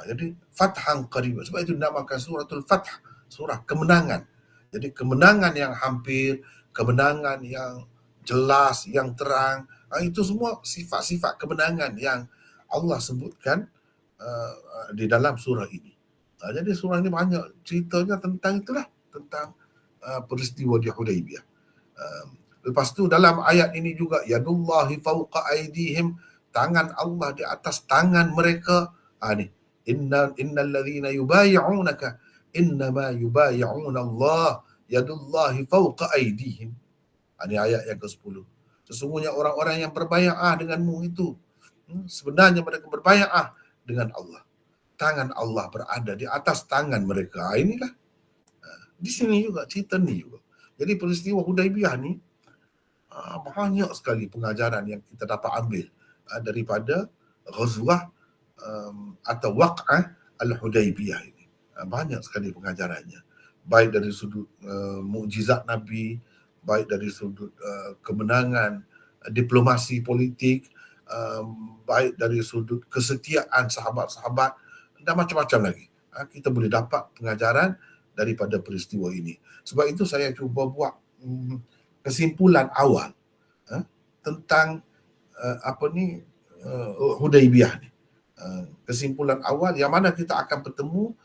Jadi fathan qarib. Sebab itu dinamakan suratul Fath, surah kemenangan. Jadi kemenangan yang hampir, kemenangan yang jelas, yang terang, itu semua sifat-sifat kemenangan yang Allah sebutkan di dalam surah ini. Jadi surah ini banyak ceritanya tentang itulah, tentang peristiwa di Hudaibiyah. Lepas tu dalam ayat ini juga yadullahi fawqa aydihim, tangan Allah di atas tangan mereka. Ni innal ladzina yubay'unaka innama yubay'una Allah yadullahi fawqa aydihim. Ini ayat yang ke-10. Sesungguhnya orang-orang yang berbai'ah denganmu itu sebenarnya mereka berbai'ah dengan Allah. Tangan Allah berada di atas tangan mereka. Inilah di sini juga cerita ni juga. Jadi peristiwa Hudaibiyah ni banyak sekali pengajaran yang kita dapat ambil daripada ghazwah atau waq'ah al-Hudaibiyah ini. Banyak sekali pengajarannya. Baik dari sudut mukjizat Nabi, baik dari sudut kemenangan diplomasi politik, baik dari sudut kesetiaan sahabat-sahabat dan macam-macam lagi. Kita boleh dapat pengajaran daripada peristiwa ini. Sebab itu saya cuba buat kesimpulan awal tentang Hudaibiyah ni. Kesimpulan awal yang mana kita akan bertemu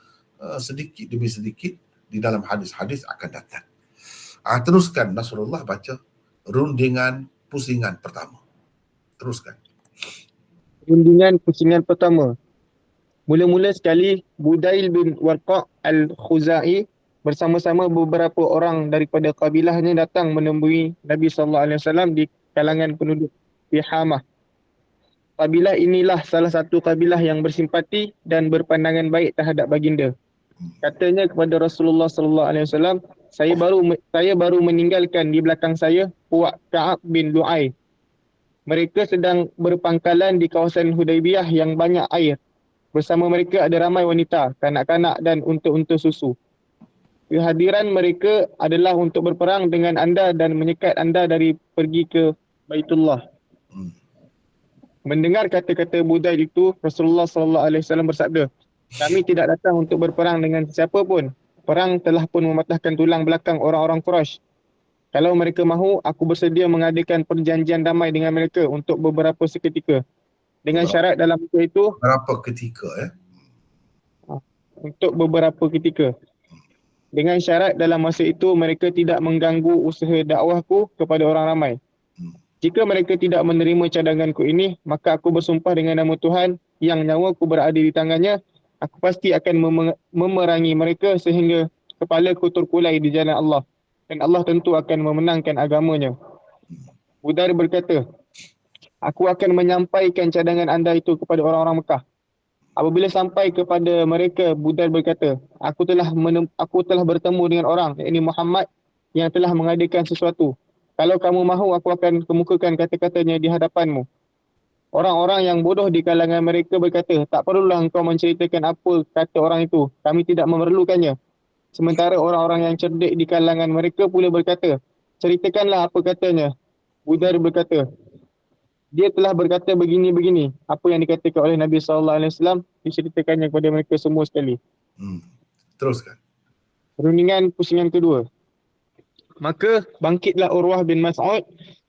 sedikit demi sedikit di dalam hadis-hadis akan datang. Teruskan Nasrullah baca rundingan pusingan pertama. Teruskan. Rundingan pusingan pertama. Mula-mula sekali Budail bin Warqa' al-Khuzai bersama-sama beberapa orang daripada kabilahnya datang menemui Nabi SAW di kalangan penduduk Tihamah. Kabilah inilah salah satu kabilah yang bersimpati dan berpandangan baik terhadap baginda. Katanya kepada Rasulullah SAW, saya baru meninggalkan di belakang saya puak Ka'ab bin Lu'ay. Mereka sedang berpangkalan di kawasan Hudaibiyah yang banyak air. Bersama mereka ada ramai wanita, kanak-kanak dan unta-unta susu. Kehadiran mereka adalah untuk berperang dengan anda dan menyekat anda dari pergi ke Baitullah. Mendengar kata-kata Budail itu, Rasulullah SAW bersabda, kami tidak datang untuk berperang dengan siapa pun. Perang telah pun mematahkan tulang belakang orang-orang Quraisy. Kalau mereka mahu, aku bersedia mengadakan perjanjian damai dengan mereka untuk beberapa seketika. dengan syarat dalam masa itu Berapa ketika untuk beberapa ketika. Dengan syarat dalam masa itu mereka tidak mengganggu usaha dakwahku kepada orang ramai. Jika mereka tidak menerima cadanganku ini, maka aku bersumpah dengan nama Tuhan yang nyawaku berada di tangannya, aku pasti akan memerangi mereka sehingga kepalaku terkulai di jalan Allah. Dan Allah tentu akan memenangkan agamanya. Budair berkata, aku akan menyampaikan cadangan anda itu kepada orang-orang Mekah. Apabila sampai kepada mereka, Budair berkata, aku telah bertemu dengan orang, yakni Muhammad, yang telah mengadakan sesuatu. Kalau kamu mahu, aku akan kemukakan kata-katanya di hadapanmu. Orang-orang yang bodoh di kalangan mereka berkata, tak perlulah engkau menceritakan apa kata orang itu. Kami tidak memerlukannya. Sementara orang-orang yang cerdik di kalangan mereka pula berkata, ceritakanlah apa katanya. Budair berkata, dia telah berkata begini-begini. Apa yang dikatakan oleh Nabi SAW diceritakannya kepada mereka semua sekali. Teruskan. Perundingan pusingan kedua. Maka bangkitlah Urwah bin Mas'ud,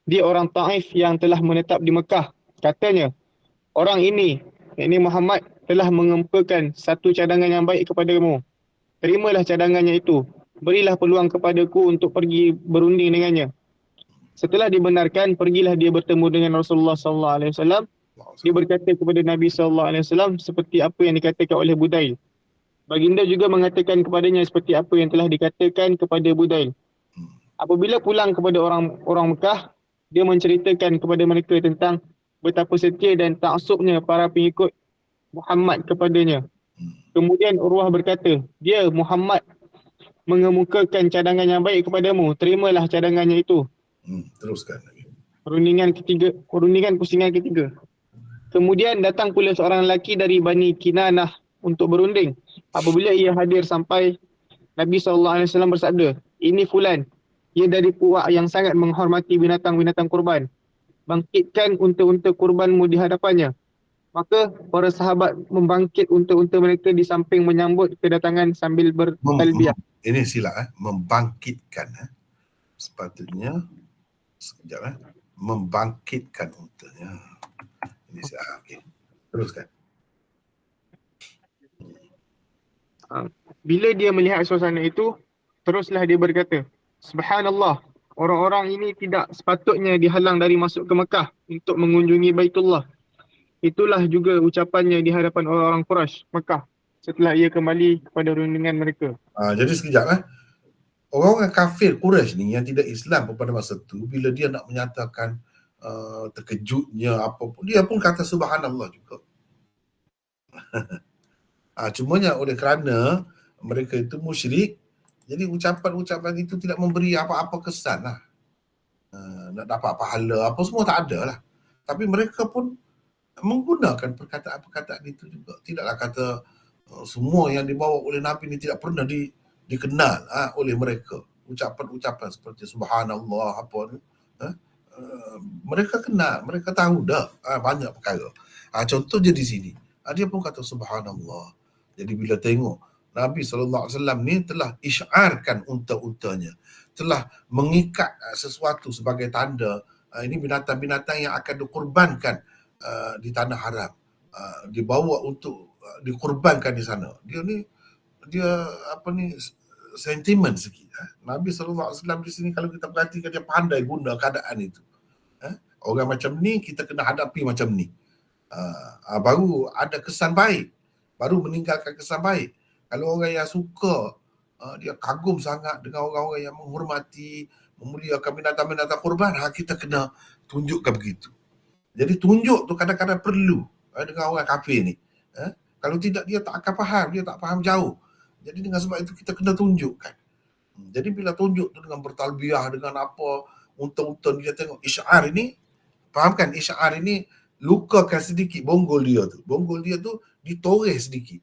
dia orang Taif yang telah menetap di Mekah. Katanya, orang ini Muhammad telah mengemukakan satu cadangan yang baik kepadamu. Terimalah cadangannya itu. Berilah peluang kepadaku untuk pergi berunding dengannya. Setelah dibenarkan, pergilah dia bertemu dengan Rasulullah SAW. Dia berkata kepada Nabi SAW seperti apa yang dikatakan oleh Budail. Baginda juga mengatakan kepadanya seperti apa yang telah dikatakan kepada Budail. Apabila pulang kepada orang Mekah, dia menceritakan kepada mereka tentang betapa setia dan taksubnya para pengikut Muhammad kepadanya. Kemudian Urwah berkata, dia Muhammad mengemukakan cadangan yang baik kepadamu, terimalah cadangannya itu. Teruskan lagi. Perundingan pusingan ketiga. Kemudian datang pula seorang lelaki dari Bani Kinanah untuk berunding. Apabila ia hadir sampai, Nabi SAW bersabda, ini fulan, ia dari puak yang sangat menghormati binatang-binatang kurban. Bangkitkan unta-unta kurbanmu di hadapannya. Maka para sahabat membangkit unta-unta mereka di samping menyambut kedatangan sambil bertalbiyah. Ini silap membangkitkan. Sepatutnya sekejap membangkitkan untanya. Ini silap. Okey. Teruskan. Bila dia melihat suasana itu, teruslah dia berkata, Subhanallah, orang-orang ini tidak sepatutnya dihalang dari masuk ke Mekah untuk mengunjungi Baitullah. Itulah juga ucapannya di hadapan orang-orang Quraisy Mekah setelah ia kembali kepada rundingan mereka. Jadi sekejap orang-orang kafir Quraisy ni yang tidak Islam pada masa tu, bila dia nak menyatakan terkejutnya apa pun, dia pun kata subhanallah juga. Cumanya oleh kerana mereka itu musyrik, jadi ucapan-ucapan itu tidak memberi apa-apa kesan lah. Nak dapat pahala apa semua tak ada lah. Tapi mereka pun menggunakan perkataan-perkataan itu juga. Tidaklah kata semua yang dibawa oleh Nabi ni tidak pernah dikenal oleh mereka. Ucapan-ucapan seperti subhanallah apa ni. Mereka kenal, mereka tahu dah banyak perkara. Contoh je di sini. Dia pun kata subhanallah. Jadi bila tengok Nabi SAW ni telah isyarkan unta-untanya, telah mengikat sesuatu sebagai tanda ini binatang-binatang yang akan dikurbankan di tanah haram, dibawa untuk dikurbankan di sana. Dia sentimen sikit. Nabi SAW di sini kalau kita perhatikan dia pandai guna keadaan itu. Orang macam ni kita kena hadapi macam ni. Baru ada kesan baik, baru meninggalkan kesan baik. Kalau orang yang suka, dia kagum sangat dengan orang-orang yang menghormati, memuliakan binatang-binatang kurban, kita kena tunjukkan begitu. Jadi tunjuk tu kadang-kadang perlu dengan orang kafir ni. Kalau tidak dia tak akan faham, dia tak faham jauh. Jadi dengan sebab itu kita kena tunjukkan. Jadi bila tunjuk tu dengan bertalbiyah, dengan apa, unta-unta dia tengok isyar ini, fahamkan isyar ini lukakan sedikit bonggol dia tu. Bonggol dia tu ditoreh sedikit.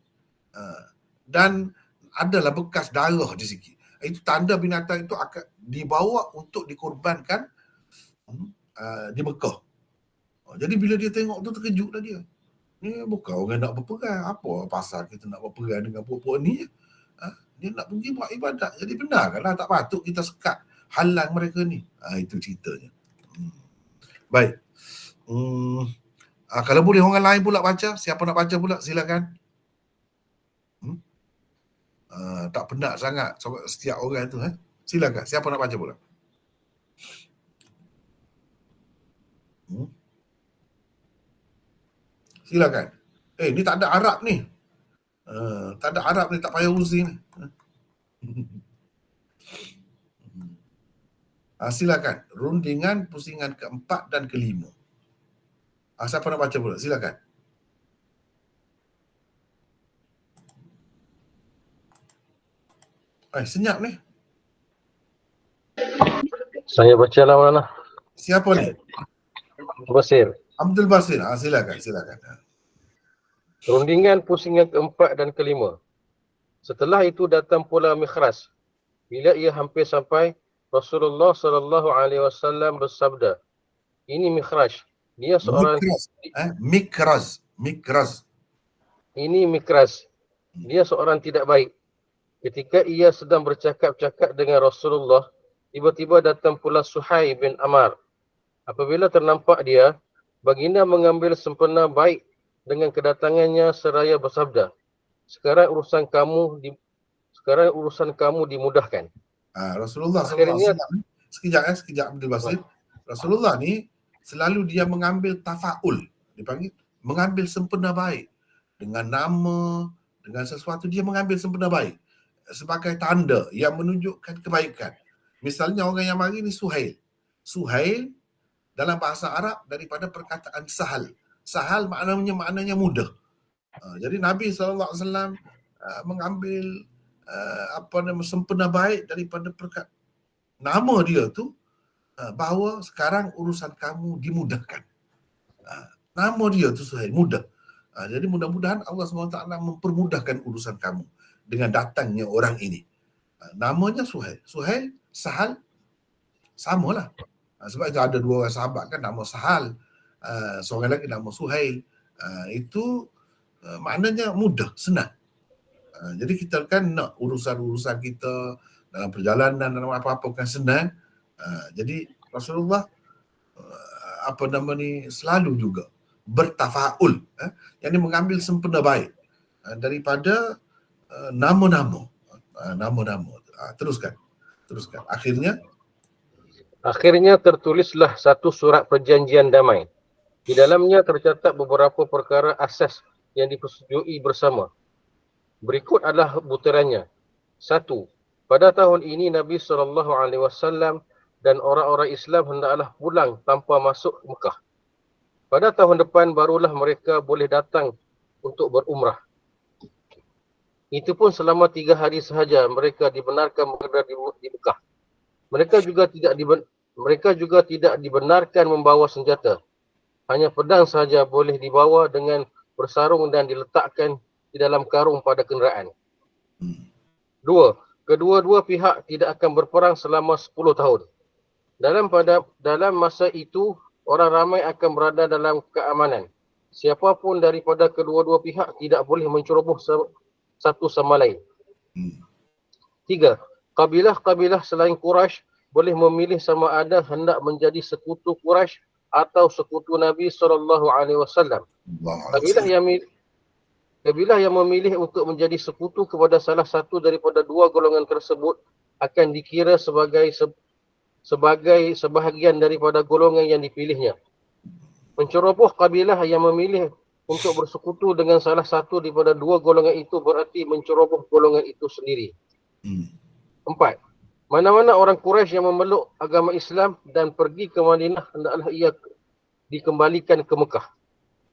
Dan adalah bekas darah di sikit. Itu tanda binatang itu akan dibawa untuk dikorbankan di Mekah. Jadi bila dia tengok tu terkejutlah dia. Ni bukan orang nak berperang. Apa pasal kita nak berperang dengan puak-puak ni? Dia nak pergi buat ibadat. Jadi benarkanlah tak patut kita sekat halang mereka ni. Itu ceritanya. Baik. Kalau boleh orang lain pula baca, siapa nak baca pula silakan. Tak penat sangat setiap orang tu. Silakan, siapa nak baca pula? Silakan. Ni tak ada Arab ni. Tak ada Arab ni, tak payah urusi ni. Silakan. Rundingan pusingan keempat dan kelima. Siapa nak baca pula? Silakan. Senyap ni. Saya baca lah mana. Siapa ni? Basir. Abdul Basir. Silakan. Rundingan pusingan keempat dan kelima. Setelah itu datang pula Mikras. Bila ia hampir sampai, Rasulullah SAW bersabda, ini Mikras. Dia seorang Mikras. Ini Mikras. Dia seorang tidak baik. Ketika ia sedang bercakap-cakap dengan Rasulullah, tiba-tiba datang pula Suhaib bin Amar. Apabila ternampak dia, baginda mengambil sempena baik dengan kedatangannya seraya bersabda, sekarang urusan kamu dimudahkan. Rasulullah Akhirnya, sekejap Abdul Basir. Rasulullah ni selalu dia mengambil tafaul, dipanggil mengambil sempena baik dengan nama, dengan sesuatu, dia mengambil sempena baik sebagai tanda yang menunjukkan kebaikan. Misalnya orang yang mari ni Suhail. Suhail dalam bahasa Arab daripada perkataan sahal. Sahal maknanya mudah. Jadi Nabi SAW mengambil sempena baik daripada nama dia tu, bahawa sekarang urusan kamu dimudahkan. Nama dia tu Suhail, mudah. Jadi mudah-mudahan Allah SWT mempermudahkan urusan kamu dengan datangnya orang ini. Namanya Suhail. Suhail, Sahal, samalah. Sebab itu ada dua orang sahabat kan, nama Sahal, seorang lagi nama Suhail. Itu maknanya mudah, senang. Jadi kita kan nak urusan-urusan kita dalam perjalanan, dalam apa-apa kan senang. Jadi Rasulullah selalu juga bertafaul, yang mengambil sempena baik daripada nama-nama. Teruskan. Akhirnya tertulislah satu surat perjanjian damai. Di dalamnya tercatat beberapa perkara asas yang dipersetujui bersama. Berikut adalah butirannya. 1. Pada tahun ini Nabi SAW dan orang-orang Islam hendaklah pulang tanpa masuk Mekah. Pada tahun depan barulah mereka boleh datang untuk berumrah. Itu pun selama 3 hari sahaja mereka dibenarkan berada di Mekah. Mereka juga tidak dibenarkan membawa senjata. Hanya pedang sahaja boleh dibawa dengan bersarung dan diletakkan di dalam karung pada kenderaan. 2. Kedua-dua pihak tidak akan berperang selama 10 tahun. Dalam masa itu, orang ramai akan berada dalam keamanan. Siapapun daripada kedua-dua pihak tidak boleh menceroboh satu sama lain. 3. Kabilah-kabilah selain Quraisy boleh memilih sama ada hendak menjadi sekutu Quraisy atau sekutu Nabi SAW. Kabilah yang memilih untuk menjadi sekutu kepada salah satu daripada dua golongan tersebut akan dikira sebagai sebahagian daripada golongan yang dipilihnya. Menceroboh kabilah yang memilih untuk bersekutu dengan salah satu daripada dua golongan itu berarti menceroboh golongan itu sendiri. 4. Mana-mana orang Quraisy yang memeluk agama Islam dan pergi ke Madinah hendaklah ia dikembalikan ke Mekah.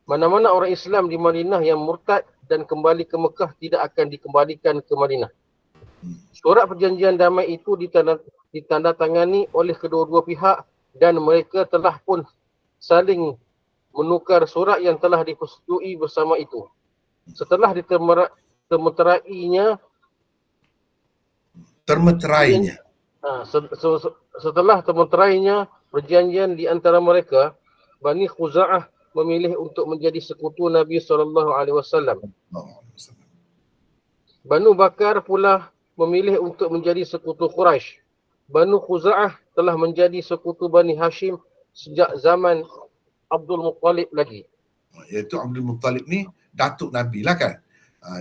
Mana-mana orang Islam di Madinah yang murtad dan kembali ke Mekah tidak akan dikembalikan ke Madinah. Surat perjanjian damai itu ditandatangani oleh kedua-dua pihak dan mereka telah pun saling menukar surat yang telah dipersetujui bersama itu. Setelah setelah termeterainya perjanjian di antara mereka, Bani Khuza'ah memilih untuk menjadi sekutu Nabi SAW. Banu Bakar pula memilih untuk menjadi sekutu Quraisy. Banu Khuza'ah telah menjadi sekutu Bani Hashim sejak zaman Abdul Muttalib lagi. Iaitu Abdul Muttalib ni datuk Nabi lah kan.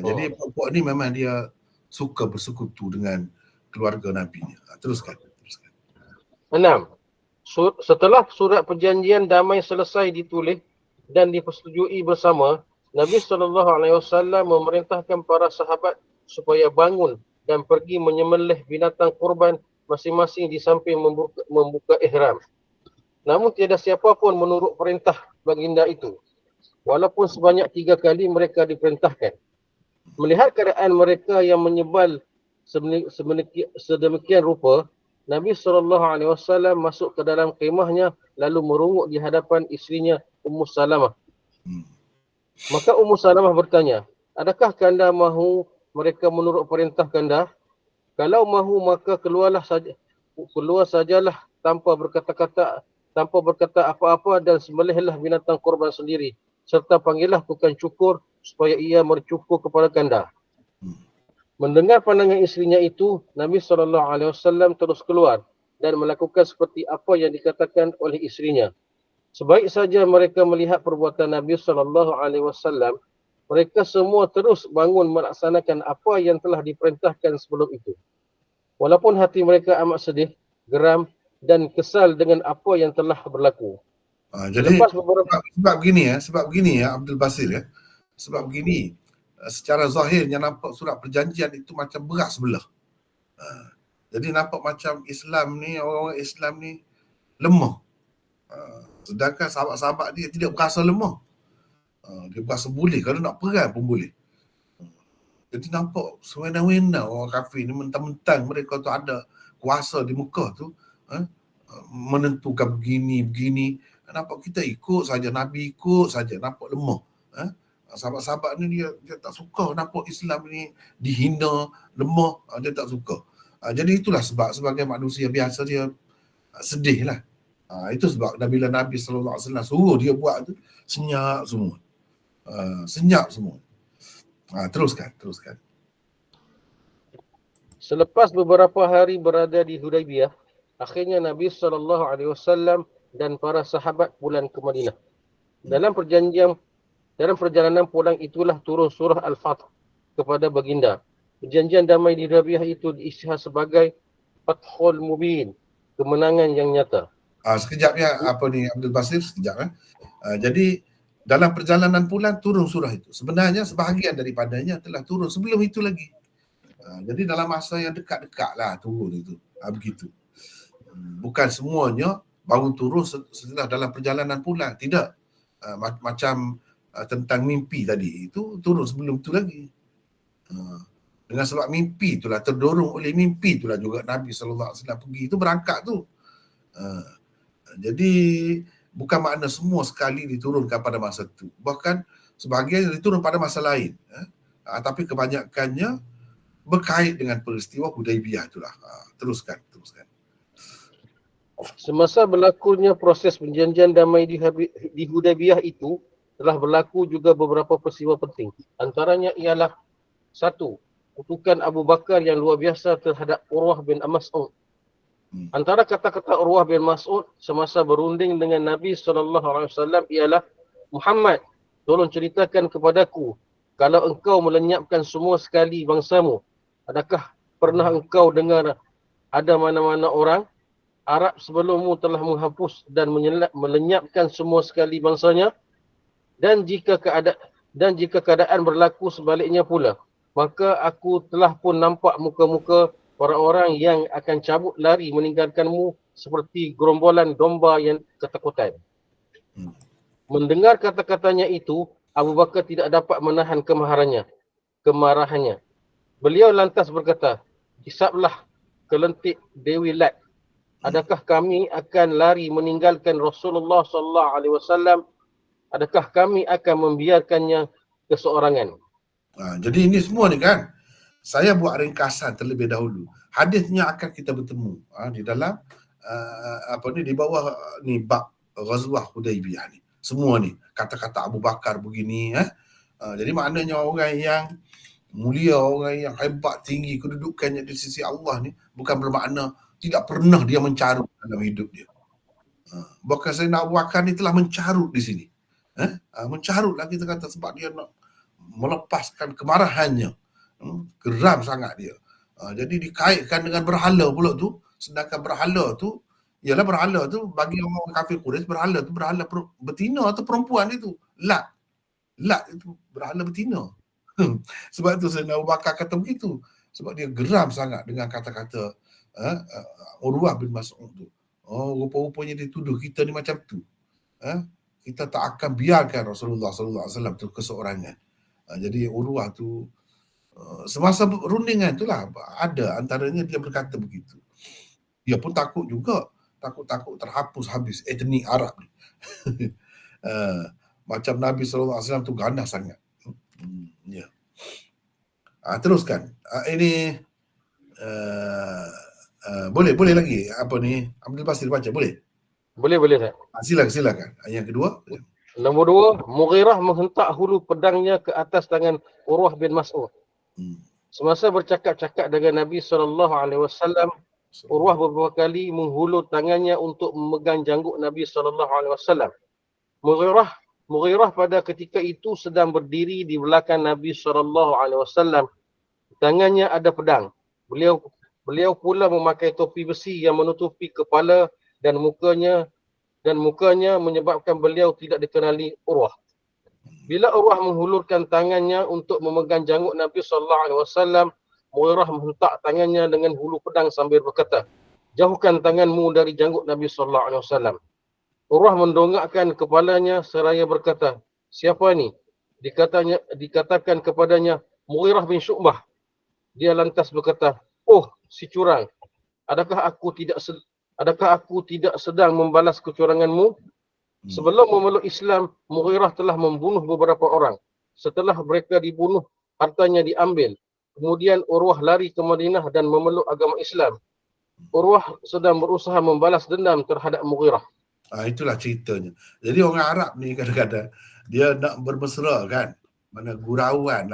Jadi puak ni memang dia suka bersekutu dengan keluarga Nabi ni. Teruskan. 6. Setelah surat perjanjian damai selesai ditulis dan dipersetujui bersama, Nabi SAW memerintahkan para sahabat supaya bangun dan pergi menyembelih binatang kurban masing-masing di samping membuka ihram. Namun tiada siapa pun menurut perintah baginda itu. Walaupun sebanyak 3 kali mereka diperintahkan. Melihat keadaan mereka yang menyebal sedemikian rupa, Nabi SAW masuk ke dalam khemahnya lalu merunguk di hadapan isterinya Ummu Salamah. Maka Ummu Salamah bertanya, adakah kanda mahu mereka menurut perintah kanda? Kalau mahu maka keluar sajalah tanpa berkata apa-apa dan sembelihlah binatang korban sendiri serta panggillah tukang cukur supaya ia bercukur kepada kanda. Mendengar pandangan isterinya itu, Nabi SAW terus keluar dan melakukan seperti apa yang dikatakan oleh isterinya. Sebaik saja mereka melihat perbuatan Nabi SAW, mereka semua terus bangun melaksanakan apa yang telah diperintahkan sebelum itu. Walaupun hati mereka amat sedih, geram dan kesal dengan apa yang telah berlaku. Jadi sebab begini ya Abdul Basir ya. Sebab begini, secara zahirnya nampak surat perjanjian itu macam berat sebelah. Jadi nampak macam Islam ni, orang Islam ni lemah. Sedangkan sahabat-sahabat dia tidak berasa lemah. Dia berasa boleh, kalau nak perang pun boleh. Jadi nampak sewenang-wenang orang kafir ni, mentang-mentang mereka tu ada kuasa di Mekah tu, menentukan begini. Nampak kita ikut saja, Nabi ikut saja, nampak lemah. Sahabat-sahabat ni dia tak suka nampak Islam ni dihina, lemah, dia tak suka. Jadi itulah sebab sebagai manusia biasa dia sedih lah. Itu sebab bila Nabi SAW suruh dia buat tu, senyap semua. Teruskan. Selepas beberapa hari berada di Hudaibiyah, akhirnya Nabi SAW dan para sahabat pulang ke Madinah. Dalam perjalanan pulang itulah turun surah Al-Fath kepada baginda. Perjanjian damai di Hudaibiyah itu diisytihar sebagai Fathul Mubin, kemenangan yang nyata. Sekejap ya, Abdul Basir, sekejap. Jadi dalam perjalanan pulang turun surah itu. Sebenarnya sebahagian daripadanya telah turun sebelum itu lagi. Jadi dalam masa yang dekat-dekat lah turun itu. Begitu. Bukan semuanya baru turun setelah dalam perjalanan pulang. Tidak. Macam tentang mimpi tadi. Itu turun sebelum itu lagi. Dengan sebab mimpi itulah, terdorong oleh mimpi itulah juga Nabi SAW pergi. Itu berangkat tu. Jadi bukan makna semua sekali diturunkan pada masa itu. Bahkan sebahagian diturun pada masa lain. Tapi kebanyakannya berkait dengan peristiwa Hudaibiyah itulah. Teruskan. Semasa berlakunya proses perjanjian damai di Hudaibiyah itu, telah berlaku juga beberapa peristiwa penting. Antaranya ialah 1. Kutukan Abu Bakar yang luar biasa terhadap Urwah bin Mas'ud. Antara kata-kata Urwah bin Mas'ud semasa berunding dengan Nabi SAW ialah, Muhammad, tolong ceritakan kepadaku, kalau engkau melenyapkan semua sekali bangsamu, adakah pernah engkau dengar ada mana-mana orang Arab sebelummu telah menghapus dan melenyapkan semua sekali bangsanya? Dan jika keadaan berlaku sebaliknya pula, maka aku telah pun nampak muka-muka para orang yang akan cabut lari meninggalkanmu seperti gerombolan domba yang ketakutan. Mendengar kata-katanya itu, Abu Bakar tidak dapat menahan kemarahannya. Beliau lantas berkata, hisaplah kelentik Dewi Lat. Adakah kami akan lari meninggalkan Rasulullah SAW? Adakah kami akan membiarkannya keseorangan? Jadi ini semua ni kan, saya buat ringkasan terlebih dahulu. Hadisnya akan kita bertemu di dalam di bawah ni bab Ghazwah Hudaibiyah ni. Semua ni kata-kata Abu Bakar begini. Jadi maknanya orang yang mulia, orang yang hebat, tinggi kedudukannya di sisi Allah ni bukan bermakna tidak pernah dia mencarut dalam hidup dia. Bahkan Sayyidina Abu Bakar ni telah mencarut di sini. Mencarutlah kita kata sebab dia nak melepaskan kemarahannya. Geram sangat dia. Jadi dikaitkan dengan berhala pula tu. Sedangkan berhala tu, ialah berhala tu bagi orang kafir Quraisy, berhala tu berhala betina atau perempuan itu. Lat itu berhala betina. Sebab tu Sayyidina Abu Bakar kata begitu. Sebab dia geram sangat dengan kata-kata Urwah bin Mas'ud tu. Rupa-rupanya dia tuduh kita ni macam tu. Kita tak akan biarkan Rasulullah sallallahu alaihi wasallam tu keseorangan. Jadi Urwah tu semasa rundingan itulah ada antaranya dia berkata begitu. Dia pun takut juga. Takut terhapus habis etnik Arab ni. Macam Nabi sallallahu alaihi wasallam tu ganas sangat. Ya. Teruskan. Ini boleh lagi apa ni? Abdul Basit baca boleh? Boleh Ustaz. Silakan. Yang kedua. Nombor 2, Mughirah menghentak hulu pedangnya ke atas tangan Urwah bin Mas'ud. Semasa bercakap-cakap dengan Nabi SAW, Urwah beberapa kali menghulur tangannya untuk memegang janggut Nabi SAW. Mughirah pada ketika itu sedang berdiri di belakang Nabi SAW. Tangannya ada pedang. Beliau pula memakai topi besi yang menutupi kepala dan mukanya menyebabkan beliau tidak dikenali Urwah. Bila Urwah menghulurkan tangannya untuk memegang janggut Nabi SAW, Mughirah menghentak tangannya dengan hulu pedang sambil berkata, "Jauhkan tanganmu dari janggut Nabi SAW." Urwah mendongakkan kepalanya seraya berkata, "Siapa ni?" Dikatakan kepadanya, "Mughirah bin Syu'bah." Dia lantas berkata, "Oh, si curang. Adakah aku tidak sedang membalas kecuranganmu?" Sebelum memeluk Islam, Mughirah telah membunuh beberapa orang. Setelah mereka dibunuh, hartanya diambil. Kemudian Urwah lari ke Madinah dan memeluk agama Islam. Urwah sedang berusaha membalas dendam terhadap Mughirah. Itulah ceritanya. Jadi orang Arab ni kadang-kadang dia nak bermesra kan. Mana gurauan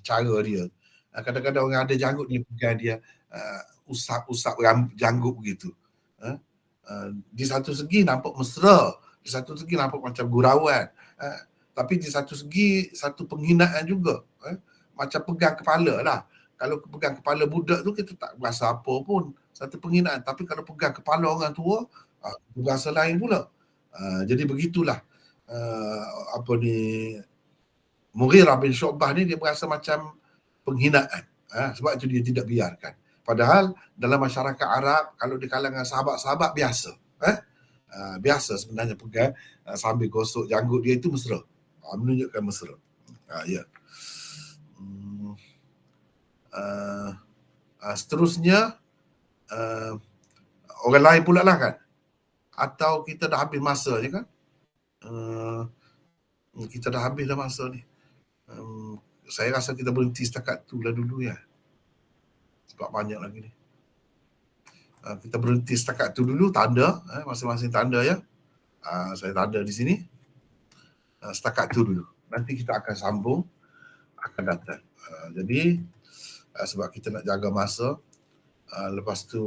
cara dia. Kadang-kadang orang ada janggut dia pegang dia usap janggut begitu. Di satu segi nampak mesra, di satu segi nampak macam gurauan. Tapi di satu segi satu penghinaan juga. Macam pegang kepala lah. Kalau pegang kepala budak tu kita tak rasa apa pun. Satu penghinaan. Tapi kalau pegang kepala orang tua, bahasa lain pula. Jadi begitulah Mughirah bin Syu'bah ni dia berasa macam penghinaan. Sebab itu dia tidak biarkan. Padahal dalam masyarakat Arab, kalau di kalangan sahabat-sahabat biasa. Biasa sebenarnya pegang sambil gosok janggut dia itu mesra. Menunjukkan mesra. Ya. Seterusnya orang lain pula lah kan. Atau kita dah habis masa je kan? Kita dah habis dah masa ni. Saya rasa kita berhenti setakat tu lah dulu ya. Sebab banyak lagi ni. Kita berhenti setakat tu dulu, tanda. Masing-masing tanda ya. Saya tanda di sini. Setakat tu dulu. Nanti kita akan sambung. Akan datang. Jadi, sebab kita nak jaga masa. Lepas tu,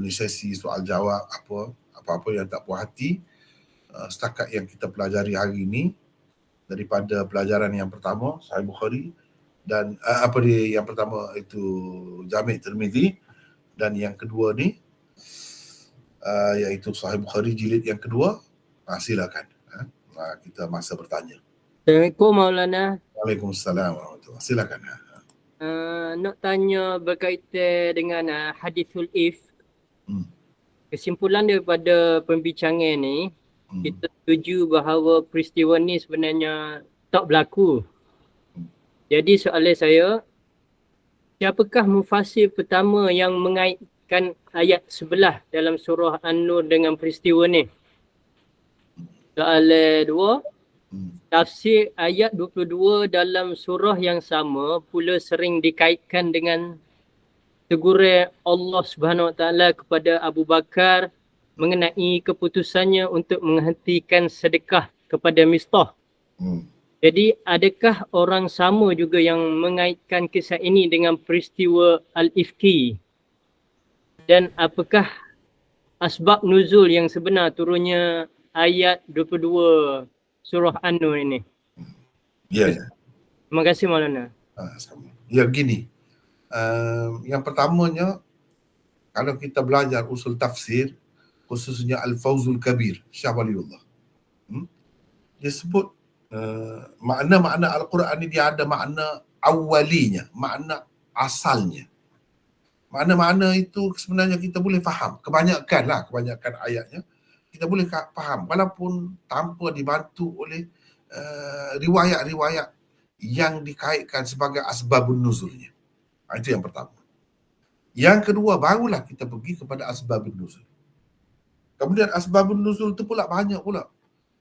ni sesi soal jawab apa-apa yang tak puas hati setakat yang kita pelajari hari ini daripada pelajaran yang pertama Sahih Bukhari dan yang pertama itu Jami' Tirmizi dan yang kedua ni iaitu Sahih Bukhari jilid yang kedua. Silakan kita masa bertanya. Assalamualaikum Maulana. Waalaikumsalam warahmatullahi. Silakan. Nak tanya berkaitan dengan hadithul if. Kesimpulan daripada pembincangan ni, kita setuju bahawa peristiwa ni sebenarnya tak berlaku. Jadi soalan saya, siapakah mufassir pertama yang mengaitkan ayat sebelah dalam surah An-Nur dengan peristiwa ni? Soalan 2, tafsir ayat 22 dalam surah yang sama pula sering dikaitkan dengan teguran Allah Subhanahu Wa Taala kepada Abu Bakar mengenai keputusannya untuk menghentikan sedekah kepada Mistah. Jadi adakah orang sama juga yang mengaitkan kisah ini dengan peristiwa Al-Ifki? Dan apakah asbab nuzul yang sebenar turunnya ayat 22 surah An-Nur ini. Ya, ya. Terima kasih Maulana. Sama. Ya, gini. Yang pertamanya, kalau kita belajar usul tafsir, khususnya Al-Fawzul Kabir, Syah Waliullah, dia sebut makna-makna Al-Quran ni dia ada makna awalinya, makna asalnya. Makna-makna itu sebenarnya kita boleh faham. Kebanyakan ayatnya kita boleh faham walaupun tanpa dibantu oleh riwayat-riwayat yang dikaitkan sebagai asbabun nuzulnya. Itu yang pertama. Yang kedua, barulah kita pergi kepada asbabun nuzul. Kemudian asbabun nuzul tu pula banyak pula.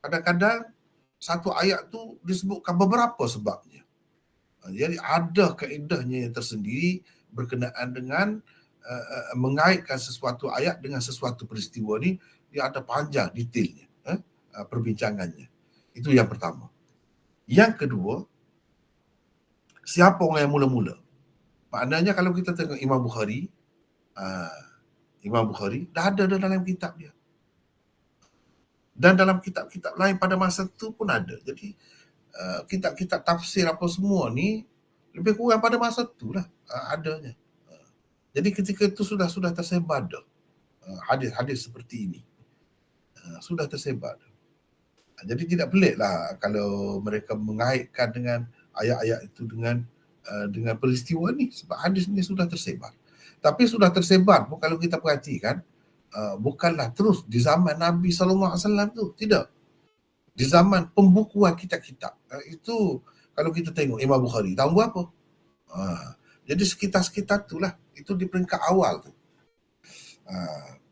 Kadang-kadang satu ayat tu disebutkan beberapa sebabnya. Jadi ada kaedahnya yang tersendiri berkenaan dengan mengaitkan sesuatu ayat dengan sesuatu peristiwa ni, dia ada panjang detailnya, perbincangannya. Itu yang pertama. Yang kedua, siapa orang yang mula-mula? Maknanya kalau kita tengok Imam Bukhari dah ada dalam kitab dia. Dan dalam kitab-kitab lain pada masa tu pun ada. Jadi kitab-kitab tafsir apa semua ni lebih kurang pada masa tu lah adanya. Jadi ketika itu sudah tersebar dah hadis-hadis seperti ini. Sudah tersebar dah. Jadi tidak pelik lah kalau mereka mengaitkan dengan ayat-ayat itu dengan peristiwa ni, sebab hadis ni sudah tersebar. Tapi sudah tersebar pun kalau kita perhatikan, bukanlah terus di zaman Nabi SAW tu, tidak. Di zaman pembukuan kitab-kitab. Itu kalau kita tengok Imam Bukhari tahun berapa? Jadi sekitar-sekitar itulah, itu di peringkat awal tu.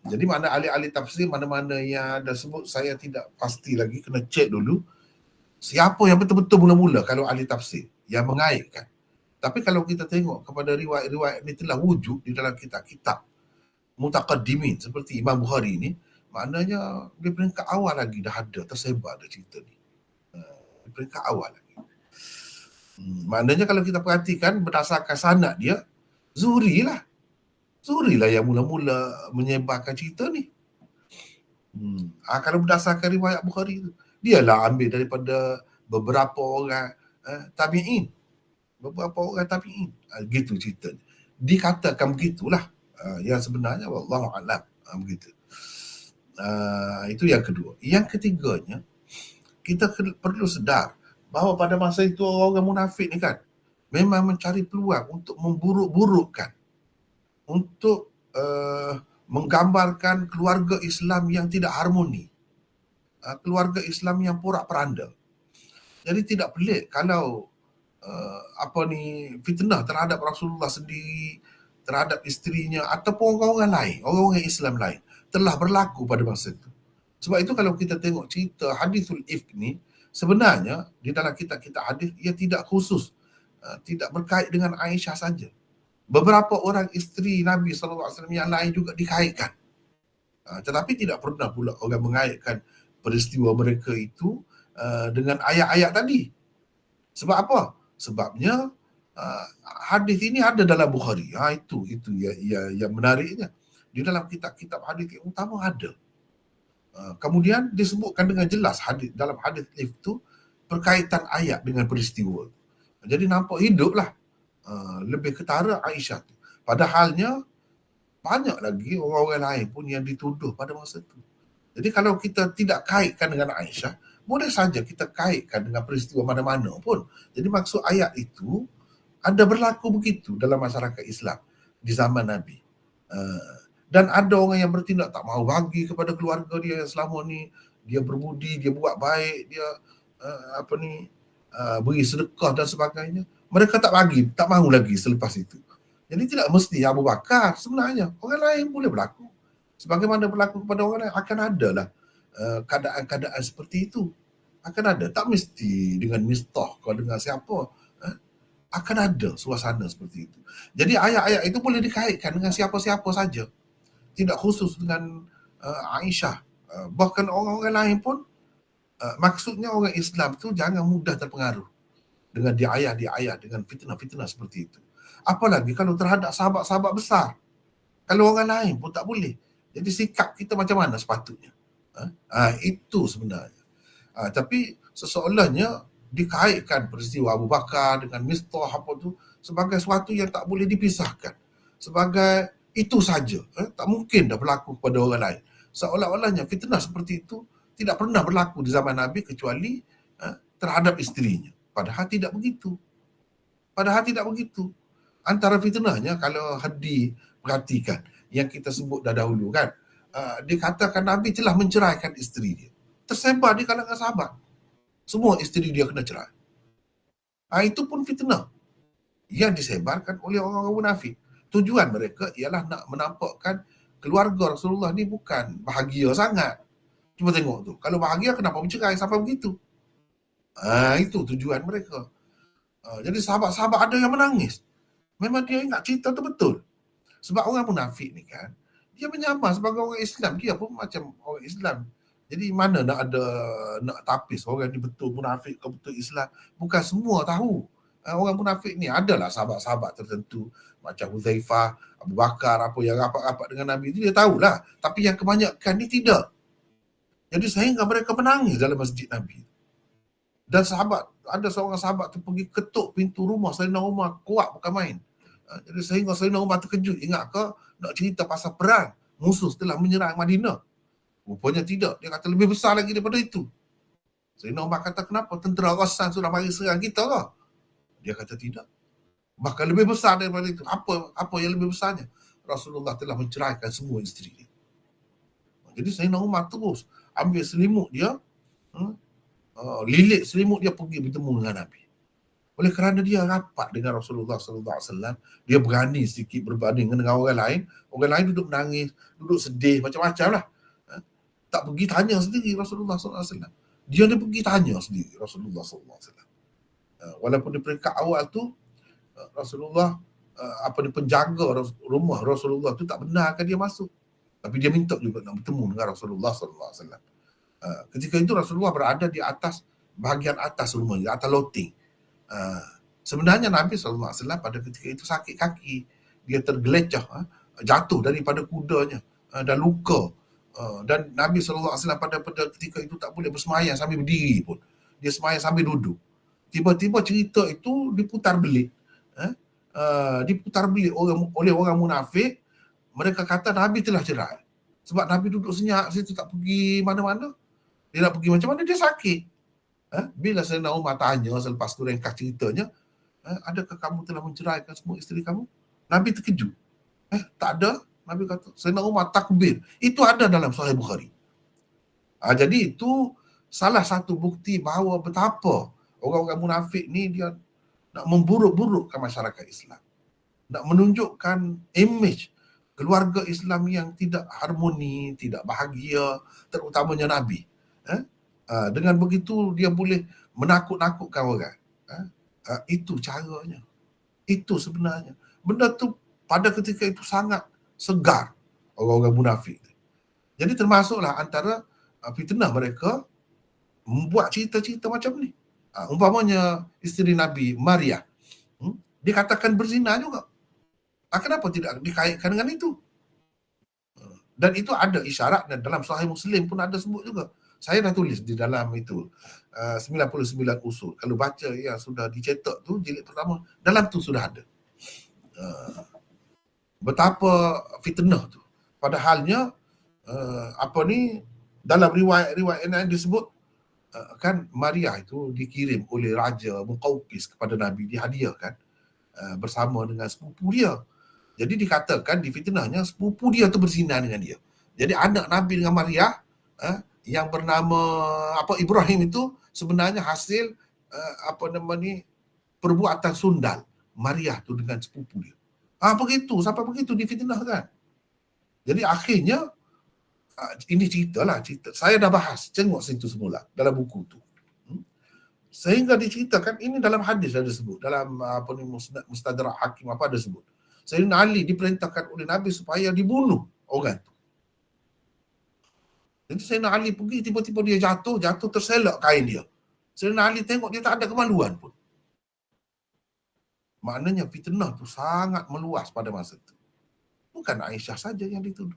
Jadi mana ahli-ahli tafsir, mana-mana yang ada sebut, saya tidak pasti lagi, kena cek dulu siapa yang betul-betul mula-mula kalau ahli tafsir yang mengaitkan. Tapi kalau kita tengok kepada riwayat-riwayat ini telah wujud di dalam kitab-kitab mutaqaddimin seperti Imam Bukhari ni, maknanya di peringkat awal lagi dah ada, tersebar dah cerita ni. Di peringkat awal lagi. Maknanya kalau kita perhatikan berdasarkan sanad dia, Zuhri lah yang mula-mula menyebarkan cerita ni. Kalau berdasarkan riwayat Bukhari tu, dialah ambil daripada beberapa orang tabi'in. Gitu cerita. Dikatakan begitulah. Yang sebenarnya wallahu a'lam, begitu. Itu yang kedua. Yang ketiganya, kita perlu sedar bahawa pada masa itu orang munafik ni kan memang mencari peluang untuk memburuk-burukkan, untuk menggambarkan keluarga Islam yang tidak harmoni, keluarga Islam yang porak-peranda. Jadi tidak pelik kalau fitnah terhadap Rasulullah sendiri, terhadap isterinya ataupun orang-orang lain, orang-orang Islam lain telah berlaku pada masa itu. Sebab itu kalau kita tengok cerita hadithul ifk ni, sebenarnya di dalam kitab-kitab hadis ia tidak khusus, tidak berkait dengan Aisyah saja. Beberapa orang isteri Nabi SAW yang lain juga dikaitkan. Tetapi tidak pernah pula orang mengaitkan peristiwa mereka itu dengan ayat-ayat tadi. Sebab apa? Sebabnya hadis ini ada dalam Bukhari. Itu yang menariknya. Di dalam kitab-kitab hadis yang utama ada. Kemudian disebutkan dengan jelas dalam hadis itu berkaitan ayat dengan peristiwa. Jadi nampak hiduplah lebih ketara Aisyah tu. Padahalnya banyak lagi orang-orang lain pun yang dituduh pada masa itu. Jadi kalau kita tidak kaitkan dengan Aisyah, boleh saja kita kaitkan dengan peristiwa mana-mana pun. Jadi maksud ayat itu ada berlaku begitu dalam masyarakat Islam di zaman Nabi. Dan ada orang yang bertindak tak mahu bagi kepada keluarga dia yang selama ni dia berbudi, dia buat baik, dia beri sedekah dan sebagainya. Mereka tak bagi, tak mahu lagi selepas itu. Jadi tidak mesti Abu Bakar sebenarnya. Orang lain boleh berlaku. Sebagaimana berlaku kepada orang lain, akan ada lah keadaan-keadaan seperti itu. Akan ada. Tak mesti dengan Mistah kalau dengan siapa. Akan ada suasana seperti itu. Jadi ayat-ayat itu boleh dikaitkan dengan siapa-siapa saja. Tidak khusus dengan Aisyah. Bahkan orang-orang lain pun, maksudnya orang Islam tu jangan mudah terpengaruh dengan diayat, dengan fitnah-fitnah seperti itu. Apalagi kalau terhadap sahabat-sahabat besar. Kalau orang lain pun tak boleh. Jadi sikap kita macam mana sepatutnya? Itu sebenarnya. Tapi seseolahnya dikaitkan peristiwa Abu Bakar dengan Mistah apa tu sebagai sesuatu yang tak boleh dipisahkan. Sebagai itu saja. Tak mungkin dah berlaku kepada orang lain. Seolah-olahnya fitnah seperti itu tidak pernah berlaku di zaman Nabi kecuali terhadap isterinya. Padahal tidak begitu. Antara fitnahnya kalau Hadi perhatikan yang kita sebut dah dahulu kan, dikatakan Nabi telah menceraikan isteri dia. Tersebar di kalangan sahabat. Semua isteri dia kena cerai. Itu pun fitnah yang disebarkan oleh orang-orang munafik. Tujuan mereka ialah nak menampakkan keluarga Rasulullah ni bukan bahagia sangat. Cuba tengok tu. Kalau bahagia kenapa bercerai sampai begitu? Itu tujuan mereka. Jadi sahabat-sahabat ada yang menangis. Memang dia ingat cerita tu betul. Sebab orang munafik ni kan, dia menyamar sebagai orang Islam. Dia pun macam orang Islam. Jadi mana nak tapis orang ni betul munafik ke betul Islam. Bukan semua tahu. Orang munafik ni adalah sahabat-sahabat tertentu. Macam Huzaifah, Abu Bakar, apa yang rapat-rapat dengan Nabi itu dia tahulah. Tapi yang kebanyakan ni tidak. Jadi sehingga mereka menangis dalam masjid Nabi. Dan ada seorang sahabat tu pergi ketuk pintu rumah Sayyidina Umar, kuat bukan main. Jadi sehingga Sayyidina Umar terkejut. Ingat ke nak cerita pasal perang musuh setelah menyerang Madinah? Rupanya tidak. Dia kata lebih besar lagi daripada itu. Sayyidina Umar kata, kenapa? Tentera Ghassan sudah mari serang kita ke? Dia kata tidak. Bahkan lebih besar daripada itu. Apa yang lebih besarnya? Rasulullah telah menceraikan semua isteri dia. Jadi Sayyidina Umar terus ambil selimut dia, lilit selimut dia pergi bertemu dengan Nabi. Oleh kerana dia rapat dengan Rasulullah SAW, dia berani sedikit berbanding dengan orang lain. Orang lain duduk menangis, duduk sedih, macam-macam lah. Tak pergi tanya sendiri Rasulullah SAW. Dia pergi tanya sendiri Rasulullah SAW. Walaupun di peringkat awal tu, Rasulullah, penjaga rumah Rasulullah tu tak benarkan dia masuk. Tapi dia minta juga nak bertemu dengan Rasulullah SAW. Ketika itu Rasulullah berada di atas, bahagian atas rumah, di atas loteng. Sebenarnya Nabi SAW pada ketika itu sakit kaki. Dia tergelecah, jatuh daripada kudanya dan luka. Dan Nabi SAW pada ketika itu tak boleh bersemayam sambil berdiri pun. Dia semayam sambil duduk. Tiba-tiba cerita itu diputar belit. Oleh orang munafik. Mereka kata Nabi telah cerai. Sebab Nabi duduk senyap situ, tak pergi mana-mana. Dia nak pergi macam mana, dia sakit. Bila Sayyidina Umar tanya selepas tu ringkas ceritanya, adakah kamu telah menceraikan semua isteri kamu? Nabi terkejut. Tak ada. Nabi kata, Sayyidina Umar takbir. Itu ada dalam Sahih Bukhari. Jadi itu salah satu bukti bahawa betapa orang-orang munafik ni dia nak memburuk-burukkan masyarakat Islam. Nak menunjukkan image keluarga Islam yang tidak harmoni, tidak bahagia, terutamanya Nabi. Dengan begitu dia boleh menakut-nakutkan orang. Itu caranya. Itu sebenarnya. Benda tu pada ketika itu sangat segar orang-orang munafik. Jadi termasuklah antara fitnah mereka membuat cerita-cerita macam ni. Umpamanya isteri Nabi Maria, dikatakan berzina juga. Kenapa tidak dikaitkan dengan itu? Dan itu ada isyarat, dan dalam Sahih Muslim pun ada sebut juga. Saya dah tulis di dalam itu 99 usul. Kalau baca yang sudah dicetak tu jilid pertama, dalam tu sudah ada betapa fitnah tu. Padahalnya dalam riwayat yang disebut kan Maria itu dikirim oleh Raja Muqawqis kepada Nabi, dihadiahkan bersama dengan sepupu dia. Jadi dikatakan di fitnahnya sepupu dia tu berzina dengan dia. Jadi anak Nabi dengan Maria yang bernama Ibrahim itu sebenarnya hasil perbuatan sundal Maria tu dengan sepupu dia. Begitu, sampai begitu difitnahkan. Jadi akhirnya ini cerita. Saya dah bahas, tengok situ semula dalam buku tu. Sehingga diceritakan ini dalam hadis ada sebut, dalam Mustadrak Hakim ada sebut. Sayyidina Ali diperintahkan oleh Nabi supaya dibunuh orang tu. Jadi Sayyidina Ali pergi, tiba-tiba dia jatuh terselak kain dia. Sayyidina Ali tengok dia tak ada kemaluan pun. Maknanya fitnah tu sangat meluas pada masa itu. Bukan Aisyah saja yang dituduh.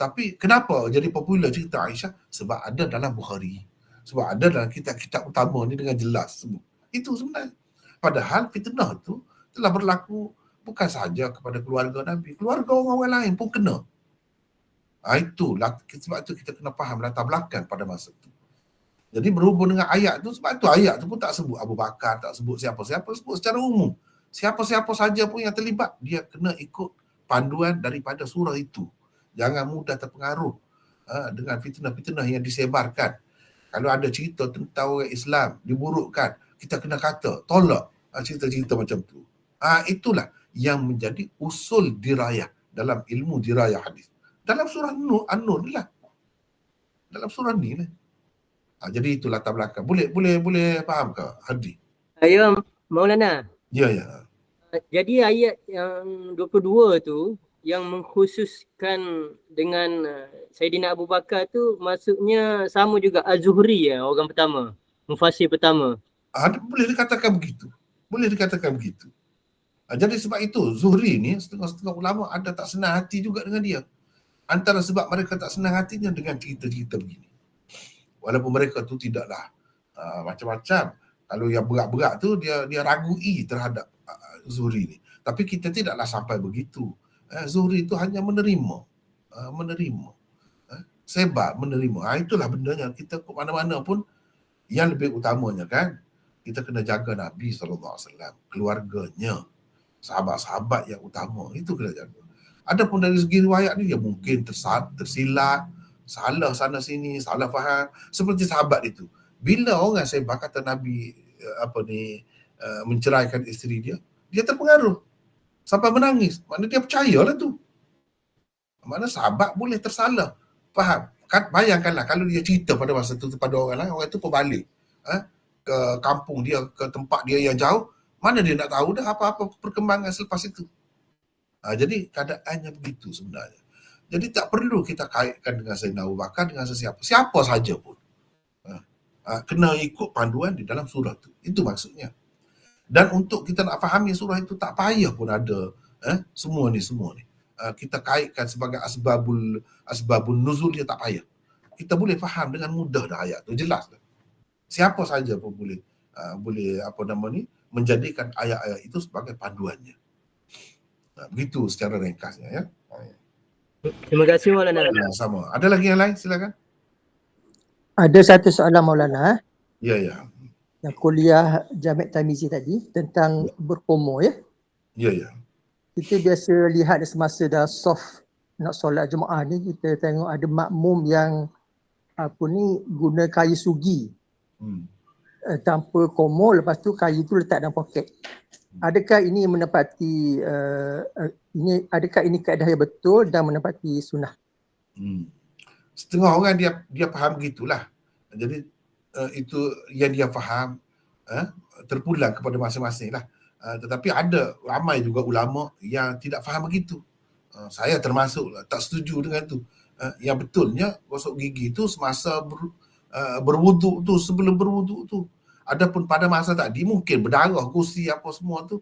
Tapi kenapa jadi popular cerita Aisyah? Sebab ada dalam Bukhari. Sebab ada dalam kitab-kitab utama ni dengan jelas sebut. Itu sebenarnya. Padahal fitnah tu telah berlaku bukan sahaja kepada keluarga Nabi, keluarga orang-orang lain pun kena. Itulah sebab tu kita kena faham latar belakang pada masa tu. Jadi berhubung dengan ayat tu, sebab tu ayat tu pun tak sebut Abu Bakar, tak sebut siapa-siapa, sebut secara umum. Siapa-siapa saja pun yang terlibat, dia kena ikut panduan daripada surah itu. Jangan mudah terpengaruh dengan fitnah-fitnah yang disebarkan. Kalau ada cerita tentang orang Islam diburukkan, kita kena kata, tolak cerita-cerita macam tu. Itulah yang menjadi usul dirayah dalam ilmu dirayah hadis. Dalam surah An-Nur ni lah. Dalam surah ni lah. Jadi itu latar belakang. Boleh faham ke Hadi? Ya, Maulana. Ya. Jadi ayat yang 22 tu yang mengkhususkan dengan Saidina Abu Bakar tu maksudnya sama juga Az-Zuhri ya, orang pertama, mufasir pertama. Boleh dikatakan begitu. Jadi sebab itu Zuhri ni setengah-setengah ulama ada tak senang hati juga dengan dia. Antara sebab mereka tak senang hatinya dengan cerita-cerita begini. Walaupun mereka tu tidaklah macam-macam. Kalau yang berat-berat tu dia ragui terhadap Zuhri ni. Tapi kita tidaklah sampai begitu. Zuhri itu hanya menerima. Sebar menerima. Itulah bendanya. Kita ke mana-mana pun yang lebih utamanya kan, kita kena jaga Nabi SAW, keluarganya, sahabat-sahabat yang utama. Itu kena jaga. Adapun dari segi riwayat ni dia mungkin tersilap, salah sana sini, salah faham. Seperti sahabat itu. Bila orang sebar kata Nabi menceraikan isteri dia terpengaruh sampai menangis. Maknanya dia percayalah tu. Maknanya sahabat boleh tersalah. Faham? Bayangkanlah kalau dia cerita pada masa tu kepada orang lain, orang itu pun balik ke kampung dia, ke tempat dia yang jauh, mana dia nak tahu dah apa-apa perkembangan selepas itu. Jadi keadaannya begitu sebenarnya. Jadi tak perlu kita kaitkan dengan Sayyidina Abu Bakar dengan siapa saja pun. Kena ikut panduan di dalam surah tu. Itu maksudnya. Dan untuk kita nak fahami surah itu tak payah pun ada semua ni. Kita kaitkan sebagai asbabun nuzul dia tak payah. Kita boleh faham dengan mudah dah ayat tu, jelas dah. Siapa saja pun boleh menjadikan ayat-ayat itu sebagai panduannya. Begitu secara ringkasnya ya. Terima kasih Maulana. Sama. Ada lagi yang lain? Silakan. Ada satu soalan Maulana. Ya. Yang kuliah Jami' Tamizi tadi tentang berkomo ya. Ya. Kita biasa lihat semasa dah soft nak solat Jumaat ni, kita tengok ada makmum yang guna kayu sugi tanpa komo, lepas tu kayu tu letak dalam poket. Adakah ini menepati adakah ini kaedah yang betul dan menepati sunnah? Setengah orang dia faham begitulah. Jadi itu yang dia faham terpulang kepada masing-masing lah. Tetapi ada ramai juga ulama yang tidak faham begitu. Saya termasuk tak setuju dengan tu. Yang betulnya gosok gigi tu semasa berwuduk tu, sebelum berwuduk tu. Adapun pada masa tadi mungkin berdarah, gusi apa semua tu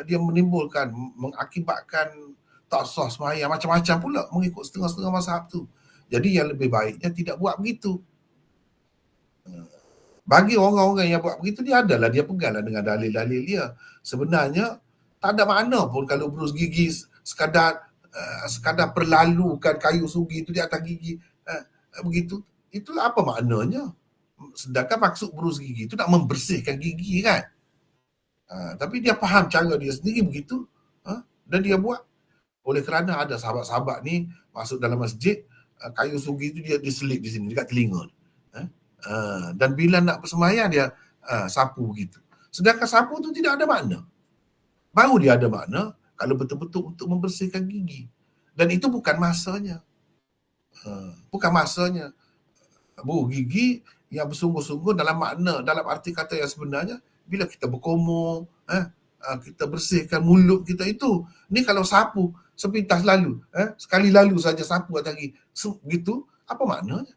dia mengakibatkan tak sah sembahyang, macam-macam pula mengikut setengah-setengah mazhab tu. Jadi yang lebih baiknya tidak buat begitu. Bagi orang-orang yang buat begitu, dia peganglah dengan dalil-dalil dia. Sebenarnya tak ada makna pun kalau berus gigi sekadar perlalukan kayu sugi itu di atas gigi begitu. Itulah apa maknanya? Sedangkan maksud berus gigi itu nak membersihkan gigi kan. Tapi dia faham cara dia sendiri begitu dan dia buat. Oleh kerana ada sahabat-sahabat ni masuk dalam masjid, kayu sugi itu dia diselip di sini dekat telinga. Dan bila nak bersembahyang dia sapu begitu. Sedangkan sapu tu tidak ada makna. Baru dia ada makna kalau betul-betul untuk membersihkan gigi. Dan itu bukan masanya. Bukan masanya. Gigi yang bersungguh-sungguh dalam makna, dalam arti kata yang sebenarnya, bila kita berkomo, kita bersihkan mulut kita itu. Ni kalau sapu sepintas lalu, sekali lalu saja sapu atas gigi, begitu, apa maknanya?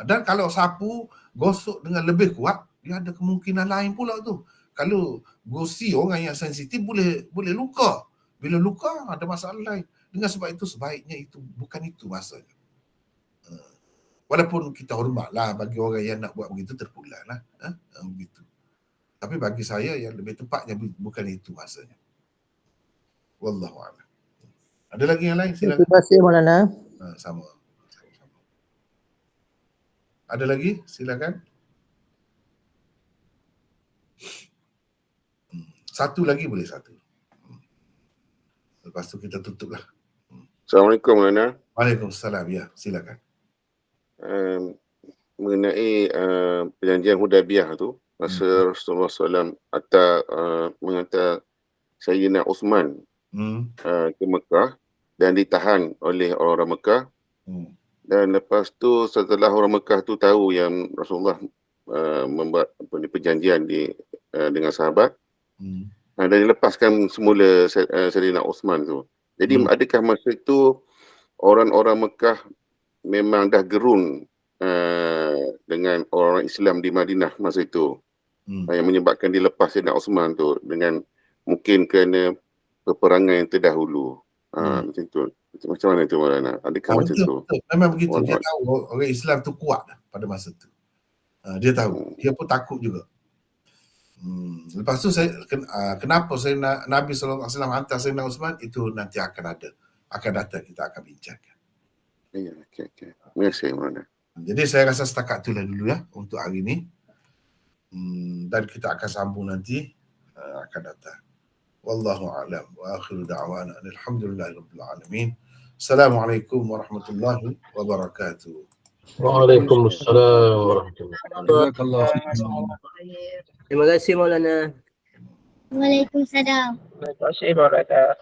Dan kalau sapu gosok dengan lebih kuat, dia ada kemungkinan lain pula tu. Kalau gusi orang yang sensitif boleh luka. Bila luka ada masalah lain. Dengan sebab itu sebaiknya itu bukan itu masanya. Walaupun kita hormatlah bagi orang yang nak buat begitu terpulang lah. Begitu. Tapi bagi saya yang lebih tepatnya bukan itu masanya. Wallahu a'lam. Ada lagi yang lain? Terima Silakan. kasih Maulana. Sama. Ada lagi? Silakan. Satu lagi boleh satu. Lepas tu kita tutup lah. Assalamualaikum Maulana. Waalaikumsalam. Ya, silakan. Mengenai perjanjian Hudaibiyah tu, masa Rasulullah SAW menghantar Sayyidina Uthman ke Mekah dan ditahan oleh orang Mekah. Dan lepas tu setelah orang Mekah tu tahu yang Rasulullah membuat perjanjian dengan sahabat, dan dilepaskan semula Sayyidina Uthman tu. Jadi adakah masa itu orang-orang Mekah memang dah gerun dengan orang Islam di Madinah masa itu, yang menyebabkan dilepas Sayyidina Uthman tu dengan mungkin kerana peperangan yang terdahulu. Macam tu. Macam mana tu Maulana? Adakah macam tu? Betul. Memang begitu. Dia tahu orang Islam tu kuat pada masa tu. Dia tahu. Dia pun takut juga. Lepas tu kenapa Nabi SAW hantar Sayyidina Uthman, itu nanti akan datang, kita akan bincangkan. Ya, okey. Terima kasih Maulana. Jadi saya rasa setakat itulah dulu ya untuk hari ini. Dan kita akan sambung nanti akan datang. Wallahu a'lam wa akhiru da'wana alhamdulillahirabbil alamin. Assalamualaikum warahmatullahi wabarakatuh. Waalaikumsalam warahmatullahi Jazakallah. Terima kasih Maulana. Waalaikumsalam. Terima kasih Maulana.